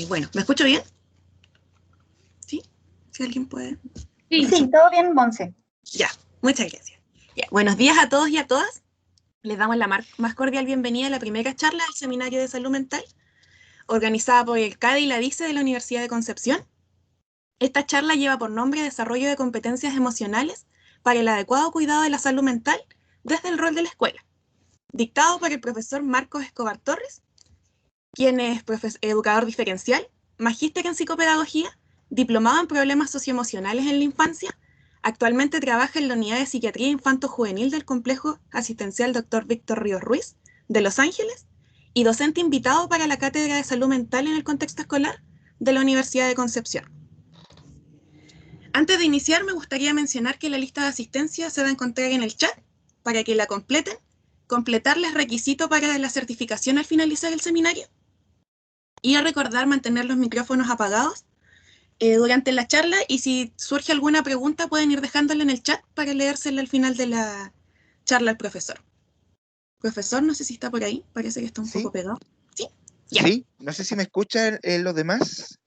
Bueno, ¿me escucho bien? ¿Sí? Si alguien puede. Sí, todo bien, Monse. Ya, muchas gracias. Ya, buenos días a todos y a todas. Les damos la más cordial bienvenida a la primera charla del Seminario de Salud Mental, organizada por el CADE y la DICE de la Universidad de Concepción. Esta charla lleva por nombre Desarrollo de competencias emocionales para el adecuado cuidado de la salud mental desde el rol de la escuela, dictado por el profesor Marcos Escobar Torres, quien es educador diferencial, magíster en psicopedagogía, diplomado en problemas socioemocionales en la infancia. Actualmente trabaja en la unidad de psiquiatría infanto-juvenil del complejo asistencial Dr. Víctor Ríos Ruiz de Los Ángeles y docente invitado para la cátedra de salud mental en el contexto escolar de la Universidad de Concepción. Antes de iniciar, me gustaría mencionar que la lista de asistencia se va a encontrar en el chat para que la completen. Completarles requisito para la certificación al finalizar el seminario. Y a recordar mantener los micrófonos apagados durante la charla, y si surge alguna pregunta pueden ir dejándola en el chat para leérsela al final de la charla al profesor. Profesor, no sé si está por ahí, parece que está un poco pegado. ¿Sí? Ya. Sí, no sé si me escuchan los demás.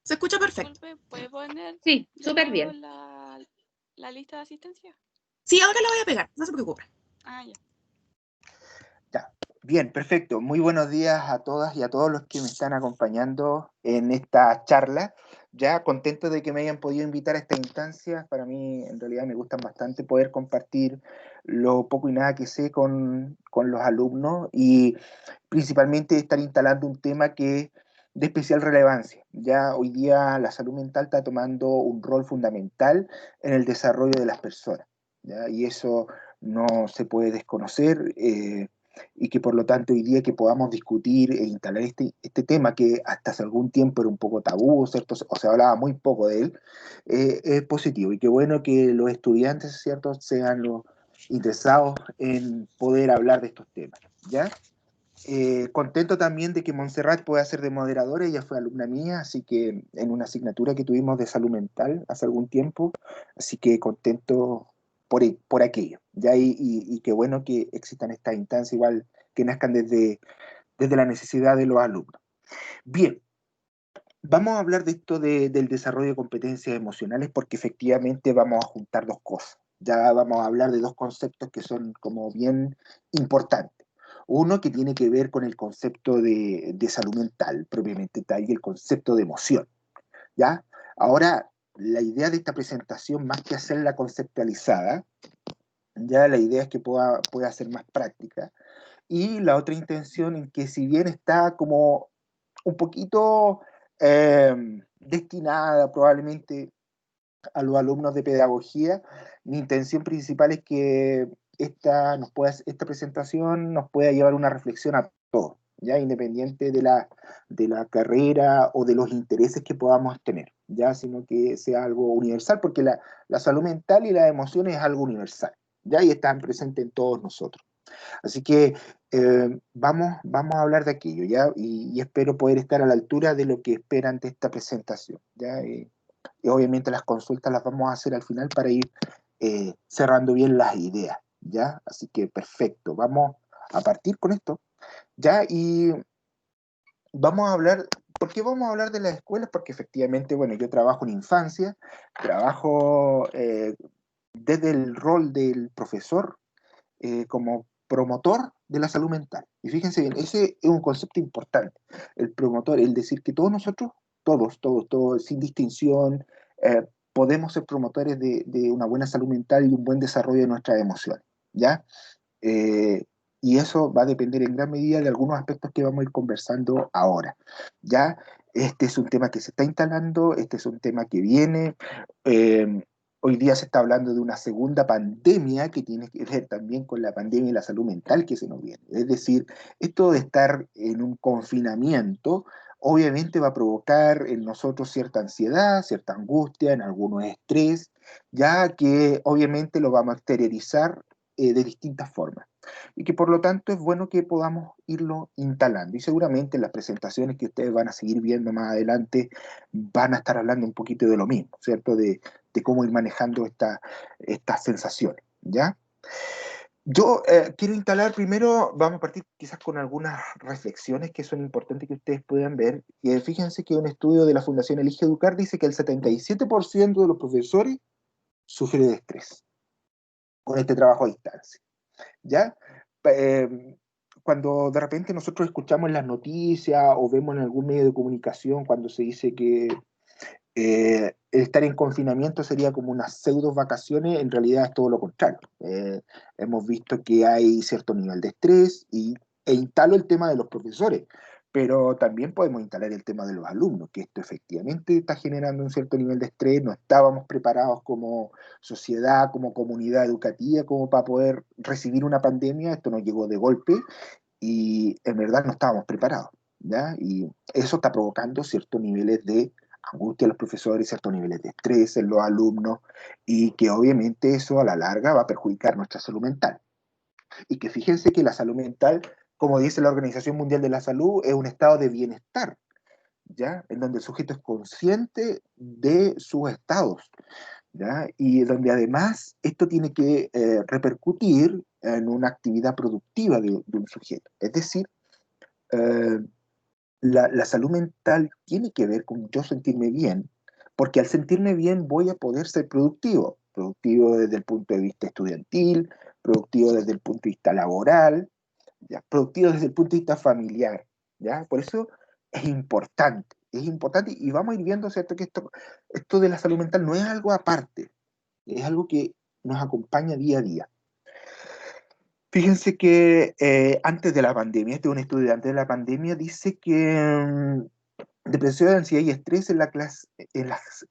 Se escucha perfecto. ¿Puede poner Sí, súper bien. la lista de asistencia? Sí, ahora la voy a pegar, no se preocupen. Ah, ya. Ya, bien, perfecto. Muy buenos días a todas y a todos los que me están acompañando en esta charla. Ya contento de que me hayan podido invitar a esta instancia. Para mí, en realidad, me gustan bastante poder compartir lo poco y nada que sé con los alumnos y principalmente estar instalando un tema que es de especial relevancia. Ya hoy día la salud mental está tomando un rol fundamental en el desarrollo de las personas, ¿ya? Y eso no se puede desconocer, y que por lo tanto hoy día que podamos discutir e instalar este tema que hasta hace algún tiempo era un poco tabú, ¿cierto? O se hablaba muy poco de él, es positivo. Y qué bueno que los estudiantes, ¿cierto?, sean los interesados en poder hablar de estos temas, ¿ya? Contento también de que Montserrat pueda ser de moderadora. Ella fue alumna mía, así que en una asignatura que tuvimos de salud mental hace algún tiempo, así que contento por aquello, ¿ya? Y qué bueno que existan estas instancias igual que nazcan desde la necesidad de los alumnos. Bien, vamos a hablar de esto del desarrollo de competencias emocionales porque efectivamente vamos a juntar dos cosas. Ya vamos a hablar de dos conceptos que son como bien importantes. Uno que tiene que ver con el concepto de salud mental, propiamente tal, y el concepto de emoción, ¿ya? Ahora, la idea de esta presentación, más que hacerla conceptualizada, ya la idea es que pueda ser más práctica. Y la otra intención en que si bien está como un poquito destinada probablemente a los alumnos de pedagogía, mi intención principal es que esta presentación nos pueda llevar una reflexión a todos, ya independiente de la carrera o de los intereses que podamos tener, ya, sino que sea algo universal, porque la salud mental y las emociones es algo universal, ya, y están presentes en todos nosotros. Así que vamos a hablar de aquello, ¿ya? Y espero poder estar a la altura de lo que esperan de esta presentación, ¿ya? Y obviamente las consultas las vamos a hacer al final para ir cerrando bien las ideas, ¿ya? Así que perfecto, vamos a partir con esto, ¿ya? Y vamos a hablar, ¿por qué vamos a hablar de las escuelas? Porque efectivamente, bueno, yo trabajo en infancia, trabajo desde el rol del profesor como promotor de la salud mental. Y fíjense bien, ese es un concepto importante, el promotor, el decir que todos nosotros, todos, sin distinción, podemos ser promotores de una buena salud mental y un buen desarrollo de nuestras emociones, ¿ya? Eh, y eso va a depender en gran medida de algunos aspectos que vamos a ir conversando ahora, ¿ya? Este es un tema que se está instalando, este es un tema que viene. eh, Hoy día se está hablando de una segunda pandemia que tiene que ver también con la pandemia y la salud mental que se nos viene. Es decir, esto de estar en un confinamiento obviamente va a provocar en nosotros cierta ansiedad, cierta angustia, en algunos estrés, ya que obviamente lo vamos a exteriorizar de distintas formas. Y que por lo tanto es bueno que podamos irlo instalando. Y seguramente en las presentaciones que ustedes van a seguir viendo más adelante van a estar hablando un poquito de lo mismo, ¿cierto? De cómo ir manejando estas sensaciones, ¿ya? Yo quiero instalar primero, vamos a partir quizás con algunas reflexiones que son importantes que ustedes puedan ver. Fíjense que un estudio de la Fundación Elige Educar dice que el 77% de los profesores sufre de estrés con este trabajo a distancia, ¿ya? Eh, Cuando de repente nosotros escuchamos en las noticias o vemos en algún medio de comunicación cuando se dice que estar en confinamiento sería como unas pseudo vacaciones, en realidad es todo lo contrario. Hemos visto que hay cierto nivel de estrés e instalo el tema de los profesores, pero también podemos instalar el tema de los alumnos, que esto efectivamente está generando un cierto nivel de estrés, no estábamos preparados como sociedad, como comunidad educativa, como para poder recibir una pandemia, esto nos llegó de golpe y en verdad no estábamos preparados, ¿ya? Y eso está provocando ciertos niveles de angustia a los profesores, ciertos niveles de estrés en los alumnos, y que obviamente eso a la larga va a perjudicar nuestra salud mental. Y que fíjense que la salud mental, como dice la Organización Mundial de la Salud, es un estado de bienestar, ¿ya? En donde el sujeto es consciente de sus estados, ¿ya? Y donde además esto tiene que repercutir en una actividad productiva de un sujeto. Es decir, eh, la salud mental tiene que ver con yo sentirme bien, porque al sentirme bien voy a poder ser productivo, productivo desde el punto de vista estudiantil, productivo desde el punto de vista laboral, ¿ya? Productivo desde el punto de vista familiar, ¿ya? Por eso es importante y vamos a ir viendo, ¿cierto? Que esto de la salud mental no es algo aparte, es algo que nos acompaña día a día. Fíjense que antes de la pandemia, este es un estudio de antes de la pandemia, dice que depresión, ansiedad y estrés en las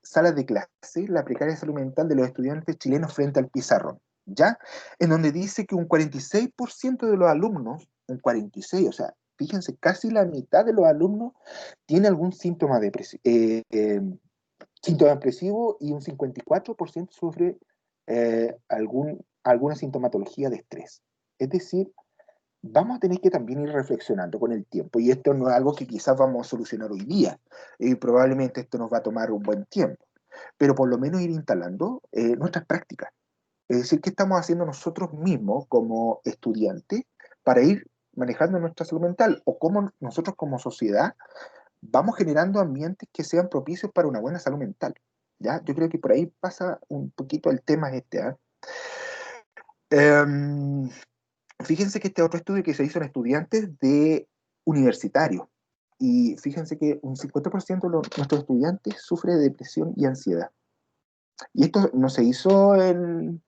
salas de clase, la precaria salud mental de los estudiantes chilenos frente al pizarrón, ¿ya? En donde dice que un 46% de los alumnos, un 46, o sea, fíjense, casi la mitad de los alumnos tiene algún síntoma depresivo y un 54% sufre alguna sintomatología de estrés. Es decir, vamos a tener que también ir reflexionando con el tiempo, y esto no es algo que quizás vamos a solucionar hoy día, y probablemente esto nos va a tomar un buen tiempo, pero por lo menos ir instalando nuestras prácticas. Es decir, qué estamos haciendo nosotros mismos como estudiantes para ir manejando nuestra salud mental, o cómo nosotros como sociedad vamos generando ambientes que sean propicios para una buena salud mental. ¿Ya? Yo creo que por ahí pasa un poquito el tema este. ¿Eh? Um, Fíjense que este otro estudio que se hizo en estudiantes de universitarios, y fíjense que un 50% de nuestros estudiantes sufre de depresión y ansiedad. Y esto no se hizo en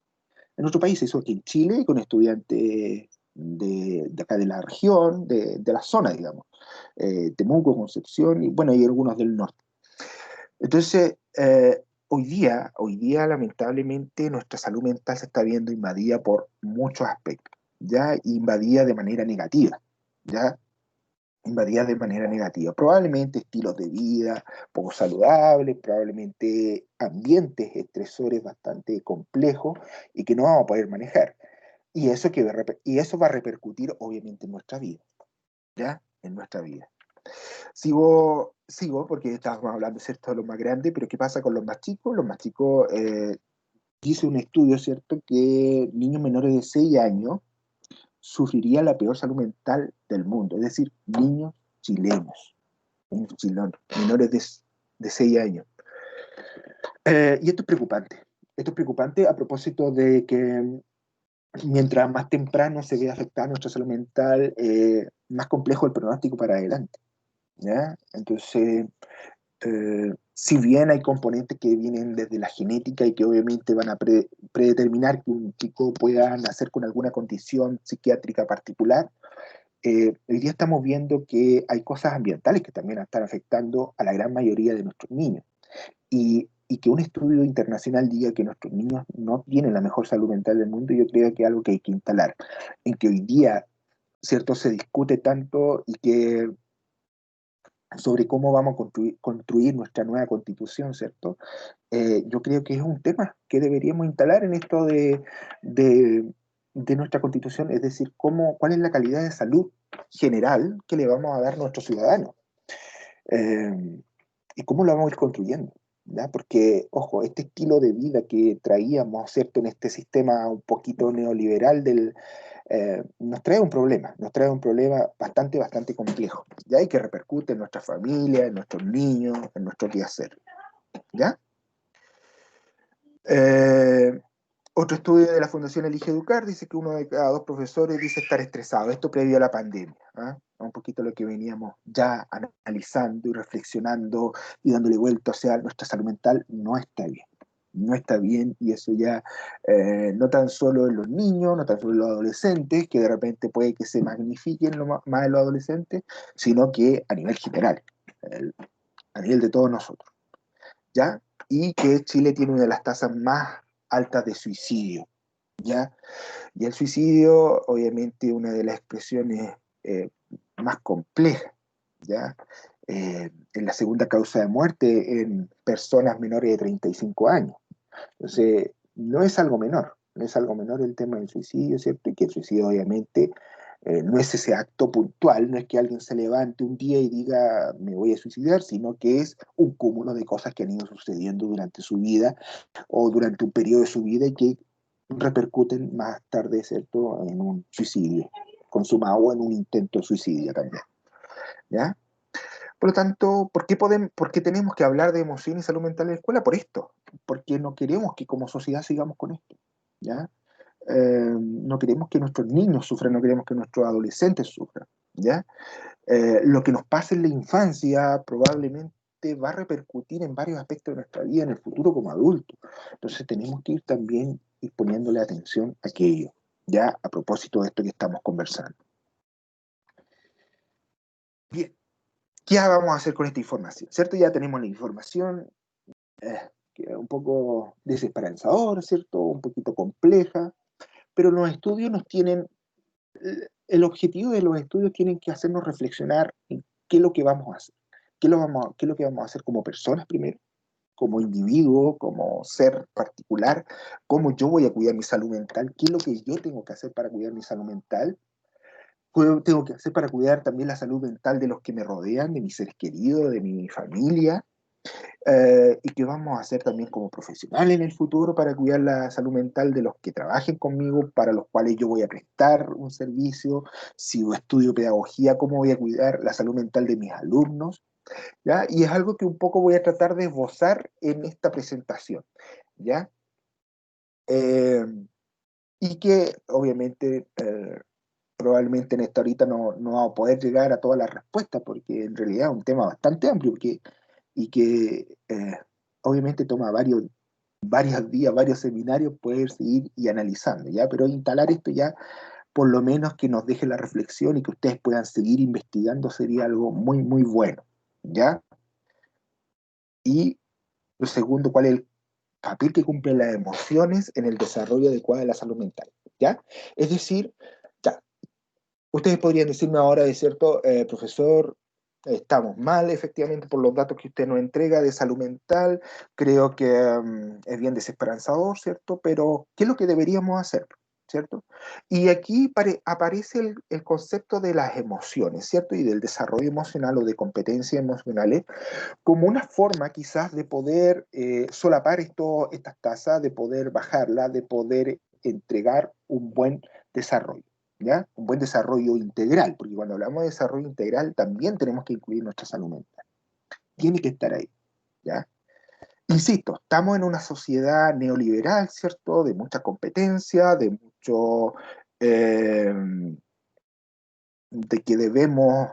otro país, se hizo aquí en Chile con estudiantes de acá de la región, de la zona, digamos, Temuco, Concepción, y bueno, y algunos del norte. Entonces, hoy día, lamentablemente, nuestra salud mental se está viendo invadida por muchos aspectos, ya invadida de manera negativa, ya invadida de manera negativa. Probablemente estilos de vida poco saludables, probablemente ambientes estresores bastante complejos y que no vamos a poder manejar. Y eso va a repercutir, obviamente, en nuestra vida, ¿ya? En nuestra vida. Sigo porque estábamos hablando, ¿cierto?, de los más grandes, pero ¿qué pasa con los más chicos? Los más chicos, hice un estudio, ¿cierto?, que niños menores de 6 años sufrirían la peor salud mental del mundo, es decir, niños chilenos, menores de 6 años. Y esto es preocupante a propósito de que mientras más temprano se ve afectada nuestra salud mental, más complejo el pronóstico para adelante, ¿ya? Entonces, si bien hay componentes que vienen desde la genética y que obviamente van a predeterminar que un chico pueda nacer con alguna condición psiquiátrica particular, hoy día estamos viendo que hay cosas ambientales que también están afectando a la gran mayoría de nuestros niños. Y que un estudio internacional diga que nuestros niños no tienen la mejor salud mental del mundo, yo creo que es algo que hay que instalar. En que hoy día, ¿cierto?, se discute tanto y que sobre cómo vamos a construir nuestra nueva constitución, ¿cierto? Yo creo que es un tema que deberíamos instalar en esto de, de nuestra constitución, es decir, cuál es la calidad de salud general que le vamos a dar a nuestros ciudadanos, y cómo lo vamos a ir construyendo. ¿ya? Porque, ojo, este estilo de vida que traíamos, ¿cierto?, en este sistema un poquito neoliberal nos trae un problema bastante complejo, ¿ya? Y que repercute en nuestra familia, en nuestros niños, en nuestro quehacer, ¿ya? Otro estudio de la Fundación Elige Educar dice que 1 de cada 2 profesores dice estar estresado, esto previo a la pandemia, ¿ah? Un poquito lo que veníamos ya analizando y reflexionando y dándole vuelta, o sea, nuestra salud mental no está bien. No está bien, y eso ya no tan solo en los niños, no tan solo en los adolescentes, que de repente puede que se magnifiquen más en los adolescentes, sino que a nivel general, a nivel de todos nosotros, ¿ya? Y que Chile tiene una de las tasas más altas de suicidio, ¿ya? Y el suicidio, obviamente, una de las expresiones más complejas, ¿ya? Es la segunda causa de muerte en personas menores de 35 años. Entonces, no es algo menor, no es algo menor el tema del suicidio, ¿cierto? Y que el suicidio, obviamente, no es ese acto puntual, no es que alguien se levante un día y diga me voy a suicidar, sino que es un cúmulo de cosas que han ido sucediendo durante su vida o durante un periodo de su vida y que repercuten más tarde, ¿cierto?, en un suicidio consumado o en un intento de suicidio también, ¿ya? Por lo tanto, ¿por qué tenemos que hablar de emoción y salud mental en la escuela? Por esto, porque no queremos que como sociedad sigamos con esto, ¿ya? No queremos que nuestros niños sufran, no queremos que nuestros adolescentes sufran, ¿ya? Lo que nos pasa en la infancia probablemente va a repercutir en varios aspectos de nuestra vida en el futuro como adultos. Entonces tenemos que ir poniéndole atención a aquello, ya a propósito de esto que estamos conversando. Bien, ¿qué vamos a hacer con esta información? ¿Cierto? Ya tenemos la información, que es un poco desesperanzadora, ¿cierto? Un poquito compleja, pero los estudios el objetivo de los estudios tienen que hacernos reflexionar en qué es lo que vamos a hacer. ¿Qué es lo que vamos a hacer como personas primero? Como individuo, como ser particular, cómo yo voy a cuidar mi salud mental, qué es lo que yo tengo que hacer para cuidar mi salud mental, qué tengo que hacer para cuidar también la salud mental de los que me rodean, de mis seres queridos, de mi familia, y qué vamos a hacer también como profesional en el futuro para cuidar la salud mental de los que trabajen conmigo, para los cuales yo voy a prestar un servicio, si yo estudio pedagogía, cómo voy a cuidar la salud mental de mis alumnos, ¿ya? Y es algo que un poco voy a tratar de esbozar en esta presentación, ¿ya? Y que obviamente probablemente en esta horita no vamos a poder llegar a todas las respuestas, porque en realidad es un tema bastante amplio y que obviamente toma varios días, varios seminarios poder seguir y analizando, ¿ya? Pero instalar esto ya, por lo menos que nos deje la reflexión y que ustedes puedan seguir investigando sería algo muy bueno, ¿ya? Y lo segundo, ¿cuál es el papel que cumplen las emociones en el desarrollo adecuado de la salud mental? ¿Ya? Es decir, ya, ustedes podrían decirme ahora, de cierto, profesor, estamos mal efectivamente por los datos que usted nos entrega de salud mental, creo que es bien desesperanzador, ¿cierto? Pero, ¿qué es lo que deberíamos hacer? ¿Cierto? Y aquí aparece el concepto de las emociones, ¿cierto? Y del desarrollo emocional o de competencias emocionales como una forma quizás de poder solapar estas tasas, de poder bajarlas, de poder entregar un buen desarrollo, ¿ya? Un buen desarrollo integral, porque cuando hablamos de desarrollo integral también tenemos que incluir nuestra salud mental. Tiene que estar ahí, ¿ya? Insisto, estamos en una sociedad neoliberal, ¿cierto? De mucha competencia, de mucho... de que debemos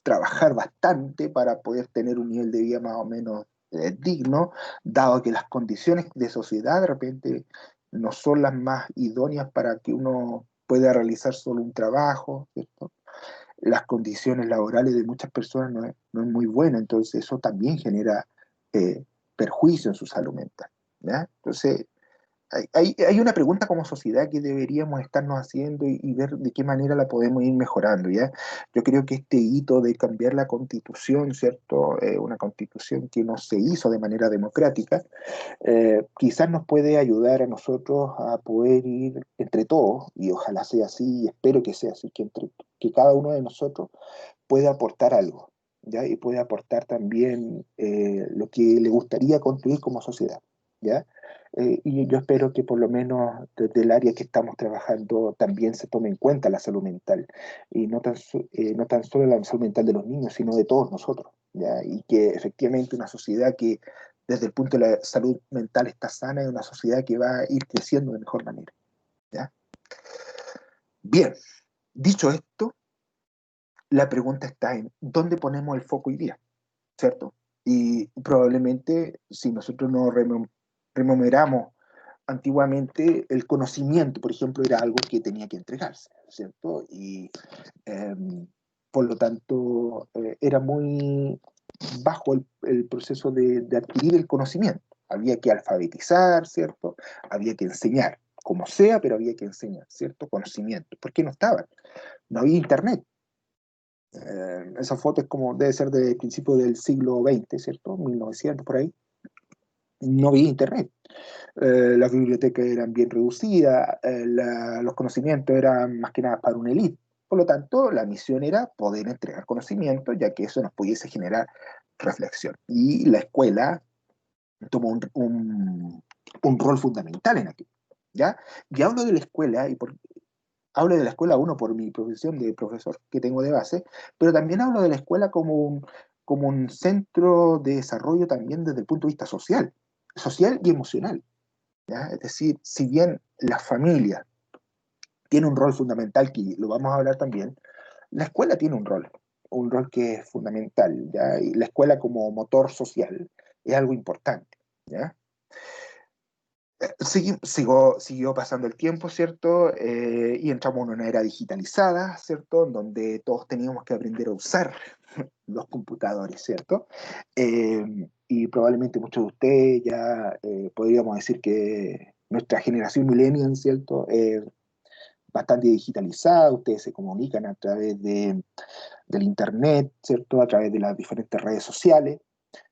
trabajar bastante para poder tener un nivel de vida más o menos digno, dado que las condiciones de sociedad de repente no son las más idóneas para que uno pueda realizar solo un trabajo, ¿cierto? Las condiciones laborales de muchas personas no es muy buena, entonces eso también genera perjuicio en su salud mental, ¿ya? Entonces, hay una pregunta como sociedad que deberíamos estarnos haciendo y ver de qué manera la podemos ir mejorando, ¿ya? Yo creo que este hito de cambiar la constitución, ¿cierto? Una constitución que no se hizo de manera democrática, quizás nos puede ayudar a nosotros a poder ir entre todos, y ojalá sea así, y espero que sea así, que cada uno de nosotros pueda aportar algo, ¿ya? Y puede aportar también lo que le gustaría construir como sociedad, ¿ya? Y yo espero que por lo menos desde el área que estamos trabajando también se tome en cuenta la salud mental, y no tan solo la salud mental de los niños, sino de todos nosotros, ¿ya? Y que efectivamente una sociedad que desde el punto de la salud mental está sana es una sociedad que va a ir creciendo de mejor manera, ¿ya? Bien, dicho esto, la pregunta está en dónde ponemos el foco hoy día, ¿cierto? Y probablemente si nosotros nos rememoramos antiguamente, el conocimiento, por ejemplo, era algo que tenía que entregarse, ¿cierto? Y eh, por lo tanto era muy bajo el proceso de adquirir el conocimiento. Había que alfabetizar, ¿cierto? Había que enseñar, como sea, pero había que enseñar, ¿cierto? Conocimiento. ¿Por qué no estaba? No había internet. Esa foto es como, debe ser del principio del siglo XX, ¿cierto? 1900, por ahí. No había internet. Las bibliotecas eran bien reducidas, los conocimientos eran más que nada para una élite. Por lo tanto, la misión era poder entregar conocimiento, ya que eso nos pudiese generar reflexión. Y la escuela tomó un rol fundamental en aquello, ¿ya? Y hablo de la escuela, hablo de la escuela, uno, por mi profesión de profesor que tengo de base, pero también hablo de la escuela como un centro de desarrollo también desde el punto de vista social, social y emocional, ¿ya? Es decir, si bien la familia tiene un rol fundamental, que lo vamos a hablar también, la escuela tiene un rol que es fundamental, ¿ya? Y la escuela como motor social es algo importante, ¿ya? Siguió pasando el tiempo, ¿cierto? Y entramos en una era digitalizada, ¿cierto? En donde todos teníamos que aprender a usar los computadores, ¿cierto? Y probablemente muchos de ustedes ya podríamos decir que nuestra generación millennial, ¿cierto? Bastante digitalizada, ustedes se comunican a través del internet, ¿cierto? A través de las diferentes redes sociales,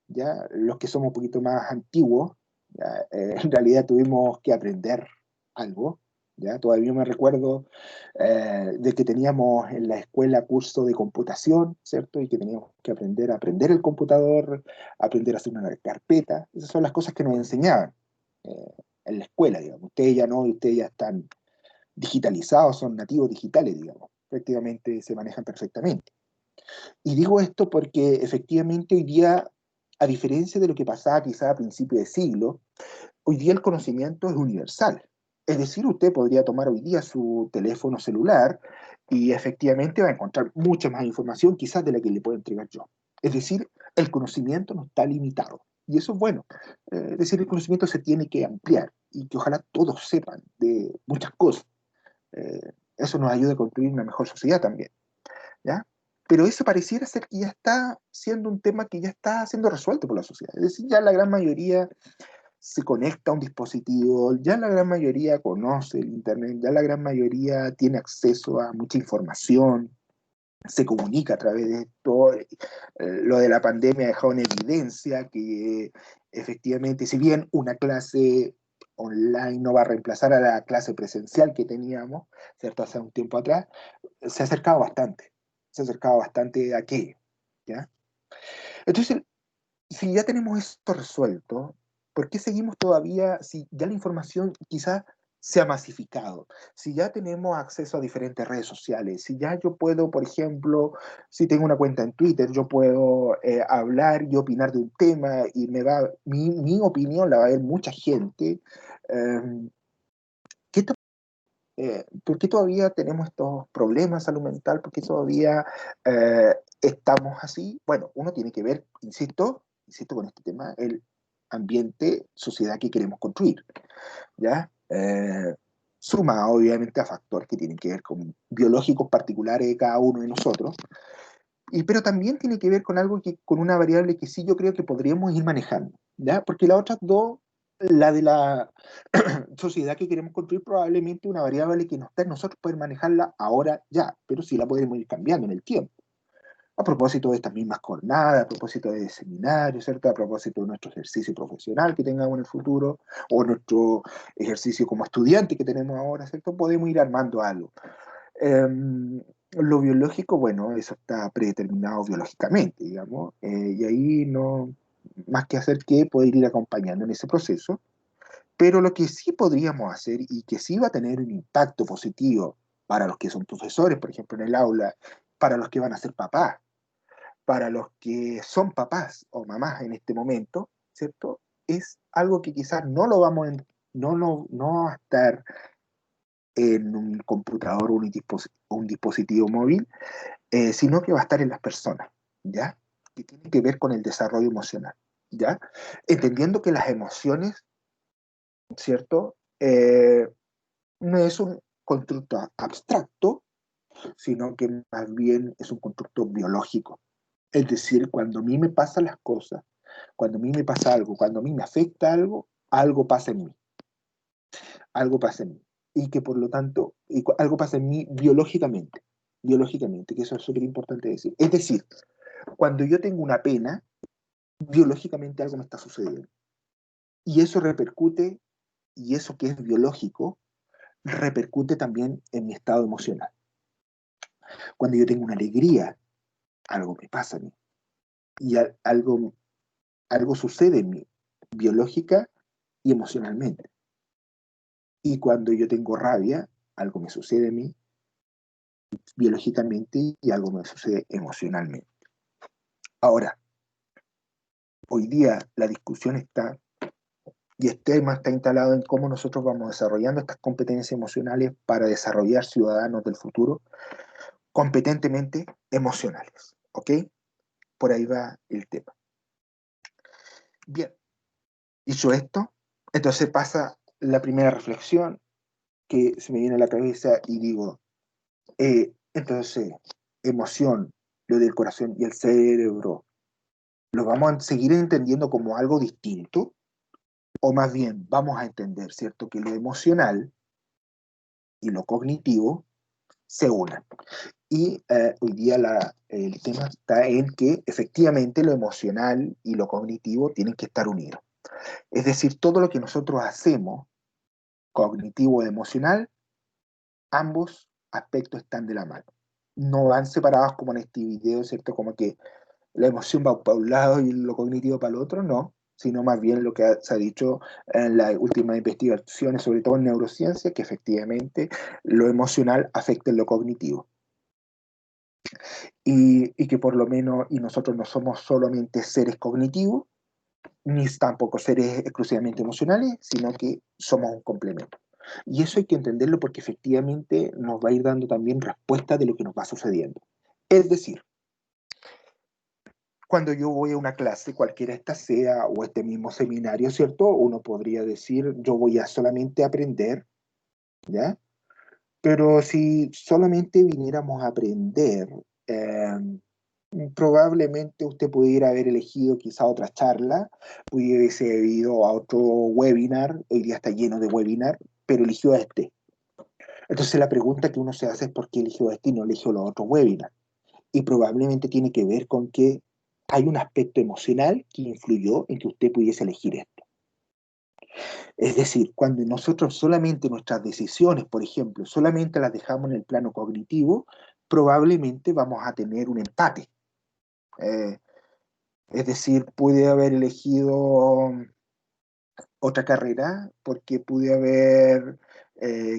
¿ya? Los que somos un poquito más antiguos, ¿ya? En realidad tuvimos que aprender algo, ¿ya? Todavía me recuerdo de que teníamos en la escuela curso de computación, ¿cierto? Y que teníamos que aprender a aprender el computador, aprender a hacer una carpeta. Esas son las cosas que nos enseñaban en la escuela, digamos. Ustedes ya no, ustedes ya están digitalizados, son nativos digitales, digamos. Prácticamente se manejan perfectamente. Y digo esto porque efectivamente hoy día, a diferencia de lo que pasaba quizá a principios de siglo, hoy día el conocimiento es universal. Es decir, usted podría tomar hoy día su teléfono celular y efectivamente va a encontrar mucha más información quizás de la que le puedo entregar yo. Es decir, el conocimiento no está limitado. Y eso es bueno. Es decir, el conocimiento se tiene que ampliar y que ojalá todos sepan de muchas cosas. Eso nos ayuda a construir una mejor sociedad también, ¿ya? Pero eso pareciera ser que ya está siendo un tema que ya está siendo resuelto por la sociedad. Es decir, ya la gran mayoría se conecta a un dispositivo, ya la gran mayoría conoce el Internet, ya la gran mayoría tiene acceso a mucha información, se comunica a través de esto. Lo de la pandemia ha dejado en evidencia que efectivamente, si bien una clase online no va a reemplazar a la clase presencial que teníamos, ¿cierto? Hace un tiempo atrás, se ha acercado bastante, se ha acercado bastante a aquello, ¿ya? Entonces, si ya tenemos esto resuelto, ¿por qué seguimos todavía, si ya la información quizás se ha masificado, si ya tenemos acceso a diferentes redes sociales, si ya yo puedo, por ejemplo, si tengo una cuenta en Twitter, yo puedo hablar y opinar de un tema y mi opinión la va a ver mucha gente? eh, ¿Qué ¿Por qué todavía tenemos estos problemas de salud mental? ¿Por qué todavía estamos así? Bueno, uno tiene que ver, insisto con este tema, el ambiente, sociedad que queremos construir, ¿ya? Suma obviamente a factores que tienen que ver con biológicos particulares de cada uno de nosotros, pero también tiene que ver con algo con una variable que sí yo creo que podríamos ir manejando, ¿ya? Porque las otras dos, la de la sociedad que queremos construir, probablemente una variable que no está en nosotros poder manejarla ahora ya, pero sí la podemos ir cambiando en el tiempo. A propósito de estas mismas jornadas, a propósito de seminarios, ¿cierto? A propósito de nuestro ejercicio profesional que tengamos en el futuro, o nuestro ejercicio como estudiante que tenemos ahora, ¿cierto? Podemos ir armando algo. Lo biológico, bueno, eso está predeterminado biológicamente, digamos, y ahí no más que hacer que poder ir acompañando en ese proceso, pero lo que sí podríamos hacer y que sí va a tener un impacto positivo para los que son profesores, por ejemplo, en el aula, para los que van a ser papás, para los que son papás o mamás en este momento, ¿cierto? Es algo que quizás no lo vamos a, no va a estar en un computador o un dispositivo móvil, sino que va a estar en las personas, ¿ya? Que tiene que ver con el desarrollo emocional, ¿ya? Entendiendo que las emociones, ¿cierto? No es un constructo abstracto, sino que más bien es un constructo biológico. Es decir, cuando a mí me pasan las cosas, cuando a mí me pasa algo, cuando a mí me afecta algo, algo pasa en mí, algo pasa en mí. Y que por lo tanto, algo pasa en mí biológicamente, que eso es súper importante decir. Es decir, cuando yo tengo una pena, biológicamente algo me está sucediendo. Y eso repercute, y eso que es biológico, repercute también en mi estado emocional. Cuando yo tengo una alegría, algo me pasa a mí. Y algo sucede en mí, biológica y emocionalmente. Y cuando yo tengo rabia, algo me sucede a mí, biológicamente, y algo me sucede emocionalmente. Ahora, hoy día la discusión está, y este tema está instalado en cómo nosotros vamos desarrollando estas competencias emocionales para desarrollar ciudadanos del futuro competentemente emocionales. ¿Ok? Por ahí va el tema. Bien, dicho esto, entonces pasa la primera reflexión que se me viene a la cabeza y digo, entonces, emoción, lo del corazón y el cerebro, ¿lo vamos a seguir entendiendo como algo distinto? O más bien, vamos a entender, ¿cierto? Que lo emocional y lo cognitivo se unan. Y hoy día el tema está en que efectivamente lo emocional y lo cognitivo tienen que estar unidos. Es decir, todo lo que nosotros hacemos, cognitivo y emocional, ambos aspectos están de la mano. No van separados como en este video, ¿cierto? Como que la emoción va para un lado y lo cognitivo para el otro, no, sino más bien lo que se ha dicho en las últimas investigaciones, sobre todo en neurociencia, que efectivamente lo emocional afecta en lo cognitivo. Y que por lo menos, y nosotros no somos solamente seres cognitivos, ni tampoco seres exclusivamente emocionales, sino que somos un complemento. Y eso hay que entenderlo porque efectivamente nos va a ir dando también respuesta de lo que nos va sucediendo. Es decir, cuando yo voy a una clase, cualquiera esta sea, o este mismo seminario, ¿cierto? Uno podría decir, yo voy a solamente aprender, ¿ya? Pero si solamente viniéramos a aprender, probablemente usted pudiera haber elegido quizá otra charla, pudiese haber ido a otro webinar, hoy día está lleno de webinar, pero eligió este. Entonces la pregunta que uno se hace es por qué eligió este y no eligió los otros webinars. Y probablemente tiene que ver con que hay un aspecto emocional que influyó en que usted pudiese elegir esto. Es decir, cuando nosotros solamente nuestras decisiones, por ejemplo, solamente las dejamos en el plano cognitivo, probablemente vamos a tener un empate. Eh, es decir, pude haber elegido otra carrera porque pude haber,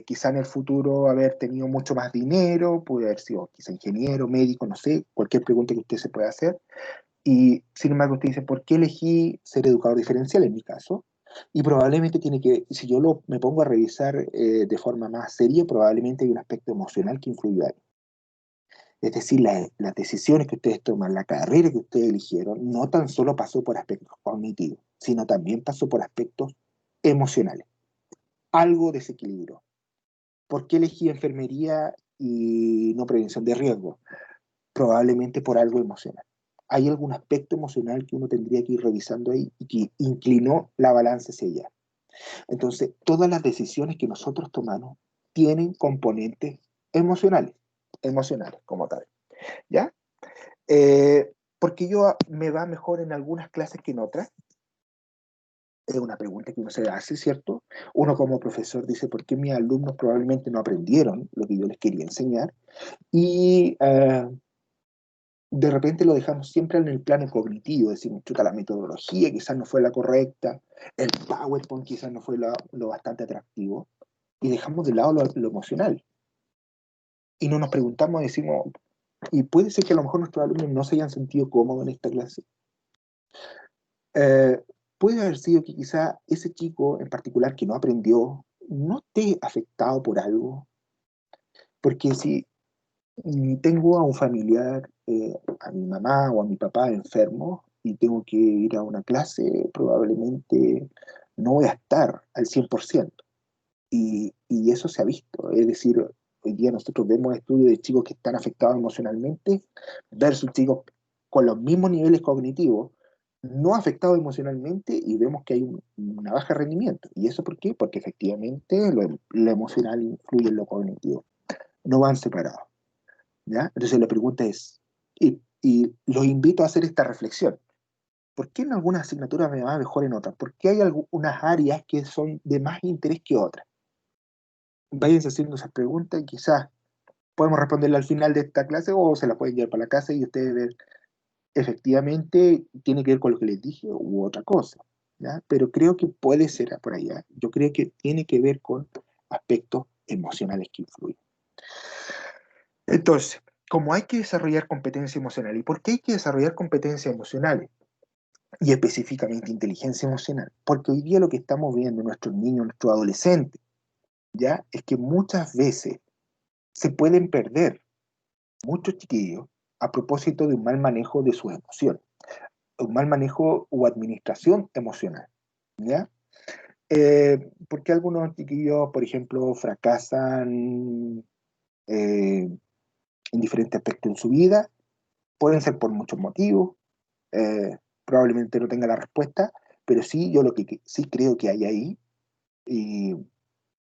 quizá en el futuro, haber tenido mucho más dinero, pude haber sido quizá ingeniero, médico, no sé, cualquier pregunta que usted se pueda hacer. Y sin embargo, usted dice, ¿por qué elegí ser educador diferencial en mi caso? Y probablemente tiene que, si yo me pongo a revisar de forma más seria, probablemente hay un aspecto emocional que influye ahí. Es decir, las decisiones que ustedes toman, la carrera que ustedes eligieron, no tan solo pasó por aspectos cognitivos, sino también pasó por aspectos emocionales. Algo desequilibró. ¿Por qué elegí enfermería y no prevención de riesgo? Probablemente por algo emocional. Hay algún aspecto emocional que uno tendría que ir revisando ahí y que inclinó la balanza hacia allá. Entonces, todas las decisiones que nosotros tomamos tienen componentes emocionales como tal, ¿ya? Porque me va mejor en algunas clases que en otras. Es una pregunta que uno se hace, ¿cierto? Uno como profesor dice, ¿por qué mis alumnos probablemente no aprendieron lo que yo les quería enseñar? Y de repente lo dejamos siempre en el plano cognitivo, decimos, chuta, la metodología quizás no fue la correcta, el PowerPoint quizás no fue lo bastante atractivo, y dejamos de lado lo emocional. Y no nos preguntamos, decimos, y puede ser que a lo mejor nuestros alumnos no se hayan sentido cómodos en esta clase. Puede haber sido que quizá ese chico en particular que no aprendió, no esté afectado por algo, porque si tengo a un familiar, a mi mamá o a mi papá enfermo, y tengo que ir a una clase, probablemente no voy a estar al 100%. Y eso se ha visto. Es decir, hoy día nosotros vemos estudios de chicos que están afectados emocionalmente versus chicos con los mismos niveles cognitivos, no afectados emocionalmente, y vemos que hay una baja rendimiento. ¿Y eso por qué? Porque efectivamente lo emocional influye en lo cognitivo. No van separados. ¿Ya? Entonces la pregunta es, y los invito a hacer esta reflexión. ¿Por qué en algunas asignaturas me va mejor en otras? ¿Por qué hay algunas áreas que son de más interés que otras? Váyanse haciendo esas preguntas y quizás podemos responderla al final de esta clase o se la pueden llevar para la casa y ustedes ver efectivamente tiene que ver con lo que les dije u otra cosa. ¿Ya? Pero creo que puede ser por allá. Yo creo que tiene que ver con aspectos emocionales que influyen. Entonces, como hay que desarrollar competencia emocional, ¿y por qué hay que desarrollar competencias emocionales? Y específicamente inteligencia emocional. Porque hoy día lo que estamos viendo en nuestros niños, nuestros adolescentes, ¿ya? Es que muchas veces se pueden perder muchos chiquillos a propósito de un mal manejo de sus emociones, un mal manejo o administración emocional, ¿ya? Porque algunos chiquillos, por ejemplo, fracasan en diferentes aspectos en su vida, pueden ser por muchos motivos, probablemente no tenga la respuesta, pero sí, yo lo que sí creo que hay ahí, y,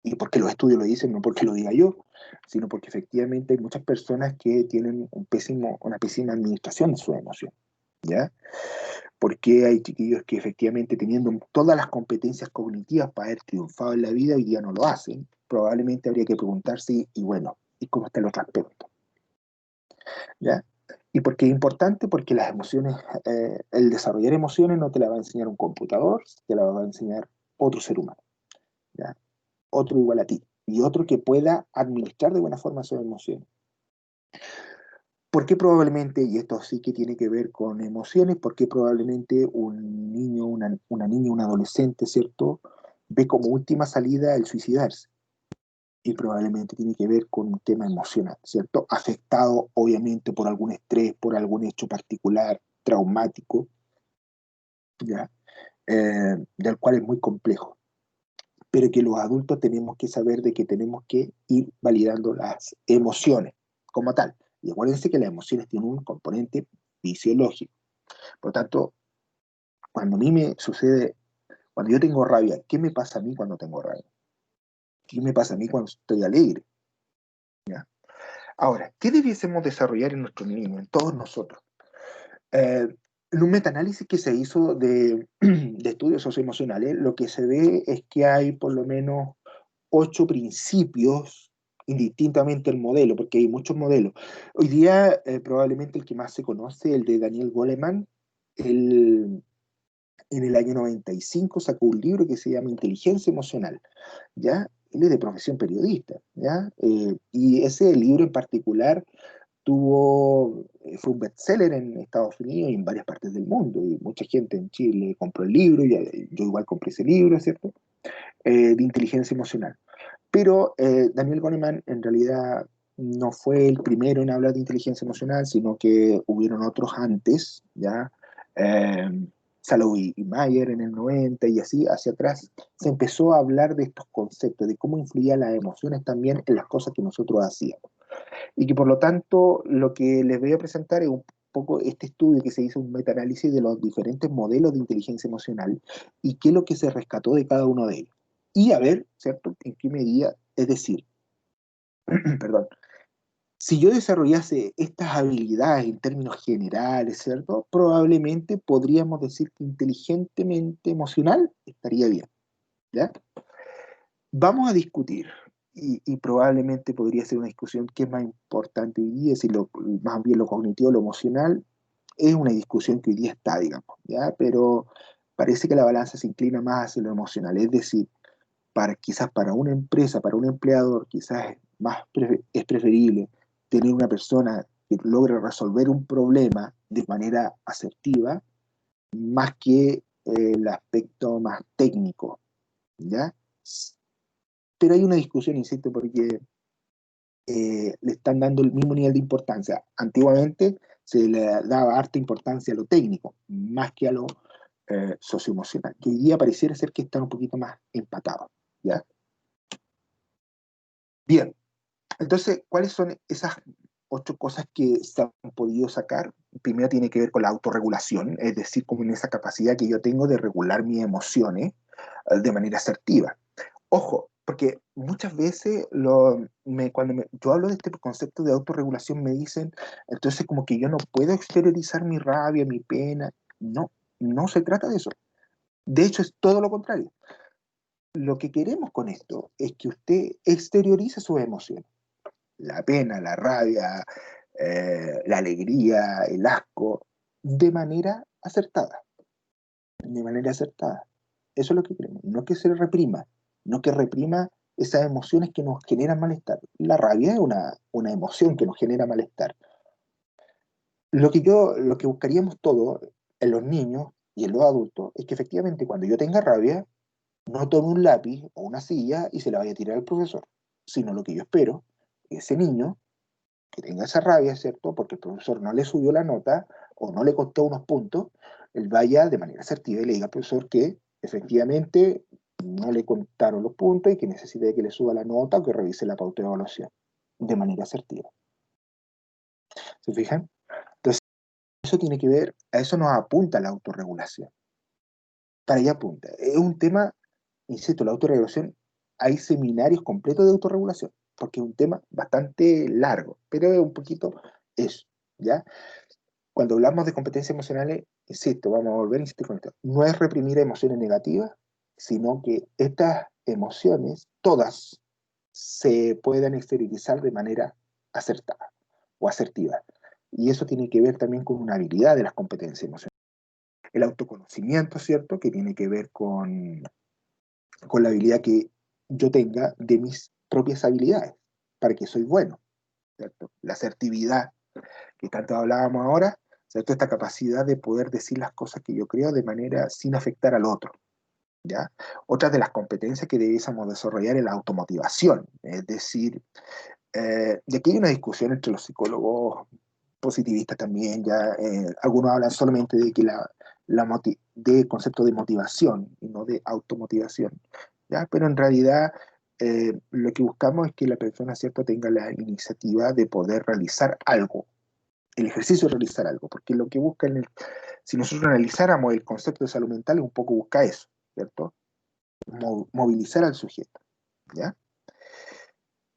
y porque los estudios lo dicen, no porque lo diga yo, sino porque efectivamente hay muchas personas que tienen una pésima administración de sus emociones, ¿ya? Porque hay chiquillos que efectivamente teniendo todas las competencias cognitivas para haber triunfado en la vida, hoy día no lo hacen. Probablemente habría que preguntarse, y bueno, ¿y cómo está el otro aspecto? ¿Ya? ¿Y por qué es importante? Porque las emociones, el desarrollar emociones no te la va a enseñar un computador, te la va a enseñar otro ser humano, ¿ya? Otro igual a ti, y otro que pueda administrar de buena forma sus emociones. ¿Por qué probablemente, y esto sí que tiene que ver con emociones, por qué probablemente un niño, una niña, un adolescente, ¿cierto?, ve como última salida el suicidarse? Y probablemente tiene que ver con un tema emocional, ¿cierto? Afectado obviamente por algún estrés, por algún hecho particular, traumático, ¿ya? Del cual es muy complejo, pero que los adultos tenemos que saber de que tenemos que ir validando las emociones como tal. Y acuérdense que las emociones tienen un componente fisiológico. Por lo tanto, cuando a mí me sucede, cuando yo tengo rabia, ¿qué me pasa a mí cuando tengo rabia? ¿Qué me pasa a mí cuando estoy alegre? ¿Ya? Ahora, ¿qué debiésemos desarrollar en nuestros niños, en todos nosotros? En un metaanálisis que se hizo de estudios socioemocionales, lo que se ve es que hay por lo menos 8 principios, indistintamente el modelo, porque hay muchos modelos. Hoy día, probablemente el que más se conoce, el de Daniel Goleman, en el año 95 sacó un libro que se llama Inteligencia Emocional, ¿ya? Él es de profesión periodista, ¿ya? Y ese libro en particular fue un bestseller en Estados Unidos y en varias partes del mundo, y mucha gente en Chile compró el libro, y yo igual compré ese libro, ¿cierto? De inteligencia emocional. Pero Daniel Goleman en realidad no fue el primero en hablar de inteligencia emocional, sino que hubieron otros antes, ¿ya? Eh, Salow y Mayer en el 90 y así hacia atrás, se empezó a hablar de estos conceptos, de cómo influían las emociones también en las cosas que nosotros hacíamos. Y que por lo tanto lo que les voy a presentar es un poco este estudio que se hizo, un metaanálisis de los diferentes modelos de inteligencia emocional y qué es lo que se rescató de cada uno de ellos. Y a ver, ¿cierto?, en qué medida, es decir, perdón, Si yo desarrollase estas habilidades en términos generales, ¿cierto? Probablemente podríamos decir que inteligentemente emocional estaría bien, ¿ya? Vamos a discutir, y probablemente podría ser una discusión que es más importante hoy día, si más bien lo cognitivo, lo emocional, es una discusión que hoy día está, digamos, ¿ya? Pero parece que la balanza se inclina más hacia lo emocional, es decir, quizás para una empresa, para un empleador, quizás es preferible tener una persona que logre resolver un problema de manera asertiva, más que el aspecto más técnico, ¿ya? Pero hay una discusión, insisto, porque le están dando el mismo nivel de importancia. Antiguamente se le daba harta importancia a lo técnico, más que a lo socioemocional, que hoy día pareciera ser que están un poquito más empatados, ¿ya? Bien, entonces, ¿cuáles son esas 8 cosas que se han podido sacar? Primero tiene que ver con la autorregulación, es decir, como en esa capacidad que yo tengo de regular mis emociones de manera asertiva. Ojo, porque muchas veces cuando yo hablo de este concepto de autorregulación me dicen, entonces como que yo no puedo exteriorizar mi rabia, mi pena. No, no se trata de eso. De hecho, es todo lo contrario. Lo que queremos con esto es que usted exteriorice sus emociones. La pena, la rabia, la alegría, el asco, de manera acertada. De manera acertada. Eso es lo que queremos. No que se reprima, no que reprima esas emociones que nos generan malestar. La rabia es una emoción que nos genera malestar. Lo que buscaríamos todos en los niños y en los adultos es que efectivamente cuando yo tenga rabia, no tome un lápiz o una silla y se la vaya a tirar al profesor, sino lo que yo espero es ese niño que tenga esa rabia, ¿cierto? Porque el profesor no le subió la nota o no le costó unos puntos, él vaya de manera asertiva y le diga al profesor que efectivamente no le contaron los puntos y que necesita que le suba la nota o que revise la pauta de evaluación de manera asertiva. ¿Se fijan? Entonces, eso tiene que ver, a eso nos apunta la autorregulación. Para allá apunta. Es un tema, insisto, la autorregulación, hay seminarios completos de autorregulación, porque es un tema bastante largo, pero es un poquito eso, ¿ya? Cuando hablamos de competencias emocionales, insisto, vamos a volver a insistir con esto, no es reprimir emociones negativas, sino que estas emociones, todas, se puedan exteriorizar de manera acertada o asertiva. Y eso tiene que ver también con una habilidad de las competencias emocionales. El autoconocimiento, ¿cierto? Que tiene que ver con la habilidad que yo tenga de mis propias habilidades, para que soy bueno, ¿cierto? La asertividad, que tanto hablábamos ahora, ¿cierto? Esta capacidad de poder decir las cosas que yo creo de manera sin afectar al otro, ¿ya? Otra de las competencias que debiésemos desarrollar es la automotivación, es decir, y aquí hay una discusión entre los psicólogos positivistas también, ya algunos hablan solamente de que de concepto de motivación y no de automotivación, ¿ya? Pero en realidad lo que buscamos es que la persona, ¿cierto?, tenga la iniciativa de poder realizar algo, el ejercicio de realizar algo, porque lo que busca si nosotros analizáramos el concepto de salud mental, un poco busca eso, ¿cierto? Movilizar al sujeto, ¿ya?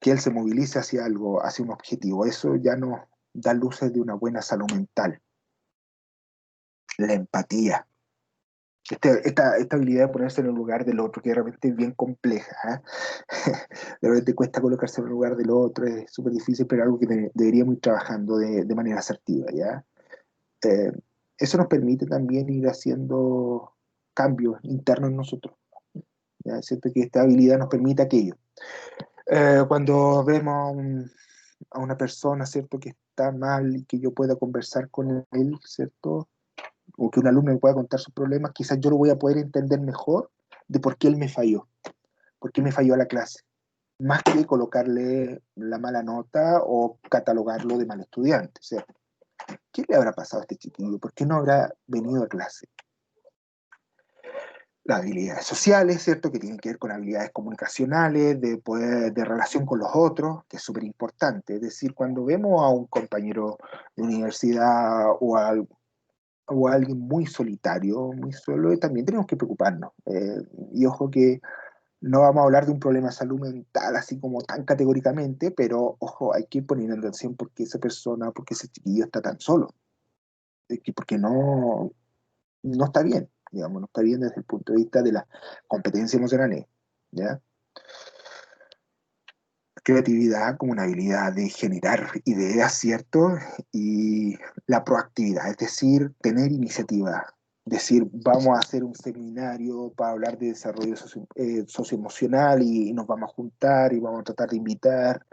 Que él se movilice hacia algo, hacia un objetivo. Eso ya nos da luces de una buena salud mental. La empatía. Esta habilidad de ponerse en el lugar del otro, que de repente es bien compleja. De repente cuesta colocarse en el lugar del otro, es súper difícil, pero algo que deberíamos ir trabajando de manera asertiva, ¿ya? Eh, Eso nos permite también ir haciendo cambios internos en nosotros, ¿ya? Siento que esta habilidad nos permite aquello. Cuando vemos a una persona, ¿cierto?, que está mal y que yo pueda conversar con él, ¿cierto?, o que un alumno me pueda contar sus problemas, quizás yo lo voy a poder entender mejor de por qué él me falló, por qué me falló a la clase, más que colocarle la mala nota o catalogarlo de mal estudiante, ¿cierto? ¿Qué le habrá pasado a este chiquillo? ¿Por qué no habrá venido a clase? Las habilidades sociales, ¿cierto?, que tienen que ver con habilidades comunicacionales, de relación con los otros, que es súper importante. Es decir, cuando vemos a un compañero de universidad o a alguien muy solitario, muy solo, también tenemos que preocuparnos. Y ojo que No vamos a hablar de un problema de salud mental así como tan categóricamente, pero ojo, hay que ir poniendo atención porque esa persona, porque ese chiquillo está tan solo, porque no está bien, digamos, no está bien desde el punto de vista de las competencias emocionales, ¿ya? Creatividad como una habilidad de generar ideas, ¿cierto? Y la proactividad, es decir, tener iniciativa. Decir, vamos a hacer un seminario para hablar de desarrollo socioemocional y nos vamos a juntar y vamos a tratar de invitar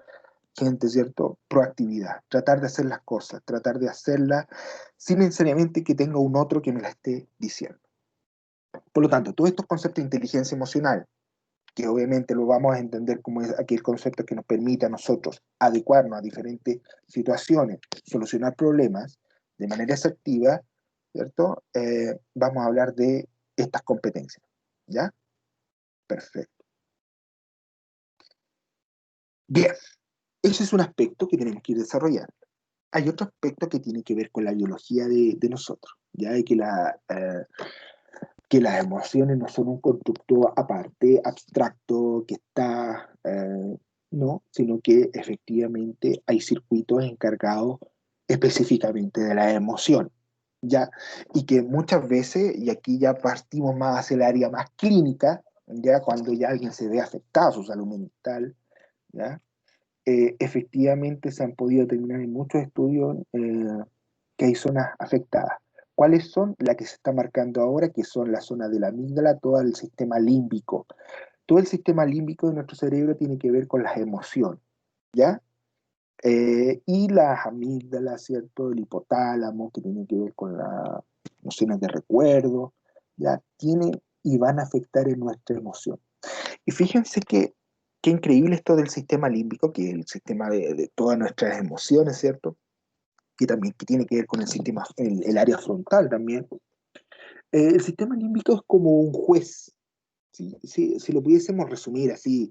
gente, ¿cierto? Proactividad, tratar de hacer las cosas, tratar de hacerlas sin necesariamente que tenga un otro que me la esté diciendo. Por lo tanto, todos estos conceptos de inteligencia emocional, que obviamente lo vamos a entender como es aquel concepto que nos permite a nosotros adecuarnos a diferentes situaciones, solucionar problemas de manera asertiva, ¿cierto? Vamos a hablar de estas competencias, ¿ya? Perfecto. Bien, ese es un aspecto que tenemos que ir desarrollando. Hay otro aspecto que tiene que ver con la biología de nosotros, ya de que las emociones no son un constructo aparte, abstracto, que está, no, sino que efectivamente hay circuitos encargados específicamente de la emoción, ¿ya? Y que muchas veces, y aquí ya partimos más hacia el área más clínica, ya cuando ya alguien se ve afectado a su salud mental, ¿ya? Efectivamente se han podido determinar en muchos estudios que hay zonas afectadas. ¿Cuáles son? La que se está marcando ahora, que son la zona de la amígdala, todo el sistema límbico. Todo el sistema límbico de nuestro cerebro tiene que ver con las emociones, ¿ya? Y las amígdalas, ¿cierto? El hipotálamo, que tiene que ver con las nociones de recuerdo, ¿ya? Tienen y van a afectar en nuestra emoción. Y fíjense que qué increíble esto del sistema límbico, que es el sistema de todas nuestras emociones, ¿cierto? Que también que tiene que ver con el sistema, el área frontal también. El sistema límbico es como un juez, ¿sí? Si lo pudiésemos resumir así,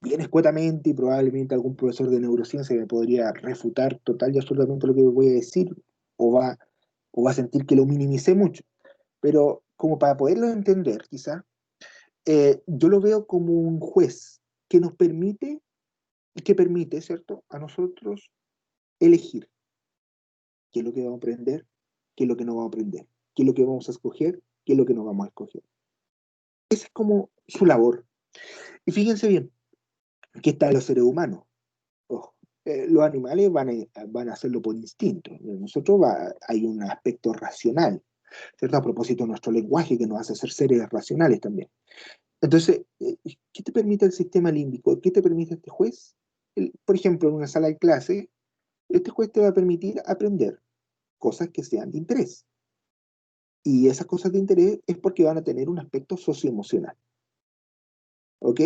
bien escuetamente, y probablemente algún profesor de neurociencia me podría refutar total y absolutamente lo que voy a decir, o va, o va a sentir que lo minimicé mucho. Pero como para poderlo entender, quizá, yo lo veo como un juez que nos permite y que permite, ¿cierto?, a nosotros elegir qué es lo que vamos a aprender, qué es lo que no vamos a aprender, qué es lo que vamos a escoger, qué es lo que no vamos a escoger. Esa es como su labor. Y fíjense bien, que está en los seres humanos. Ojo, los animales van a hacerlo por instinto. Nosotros hay un aspecto racional, ¿cierto? A propósito de nuestro lenguaje que nos hace ser seres racionales también. Entonces, ¿qué te permite el sistema límbico? ¿Qué te permite este juez? Por ejemplo, en una sala de clase, este juez te va a permitir aprender cosas que sean de interés. Y esas cosas de interés es porque van a tener un aspecto socioemocional. ¿Ok?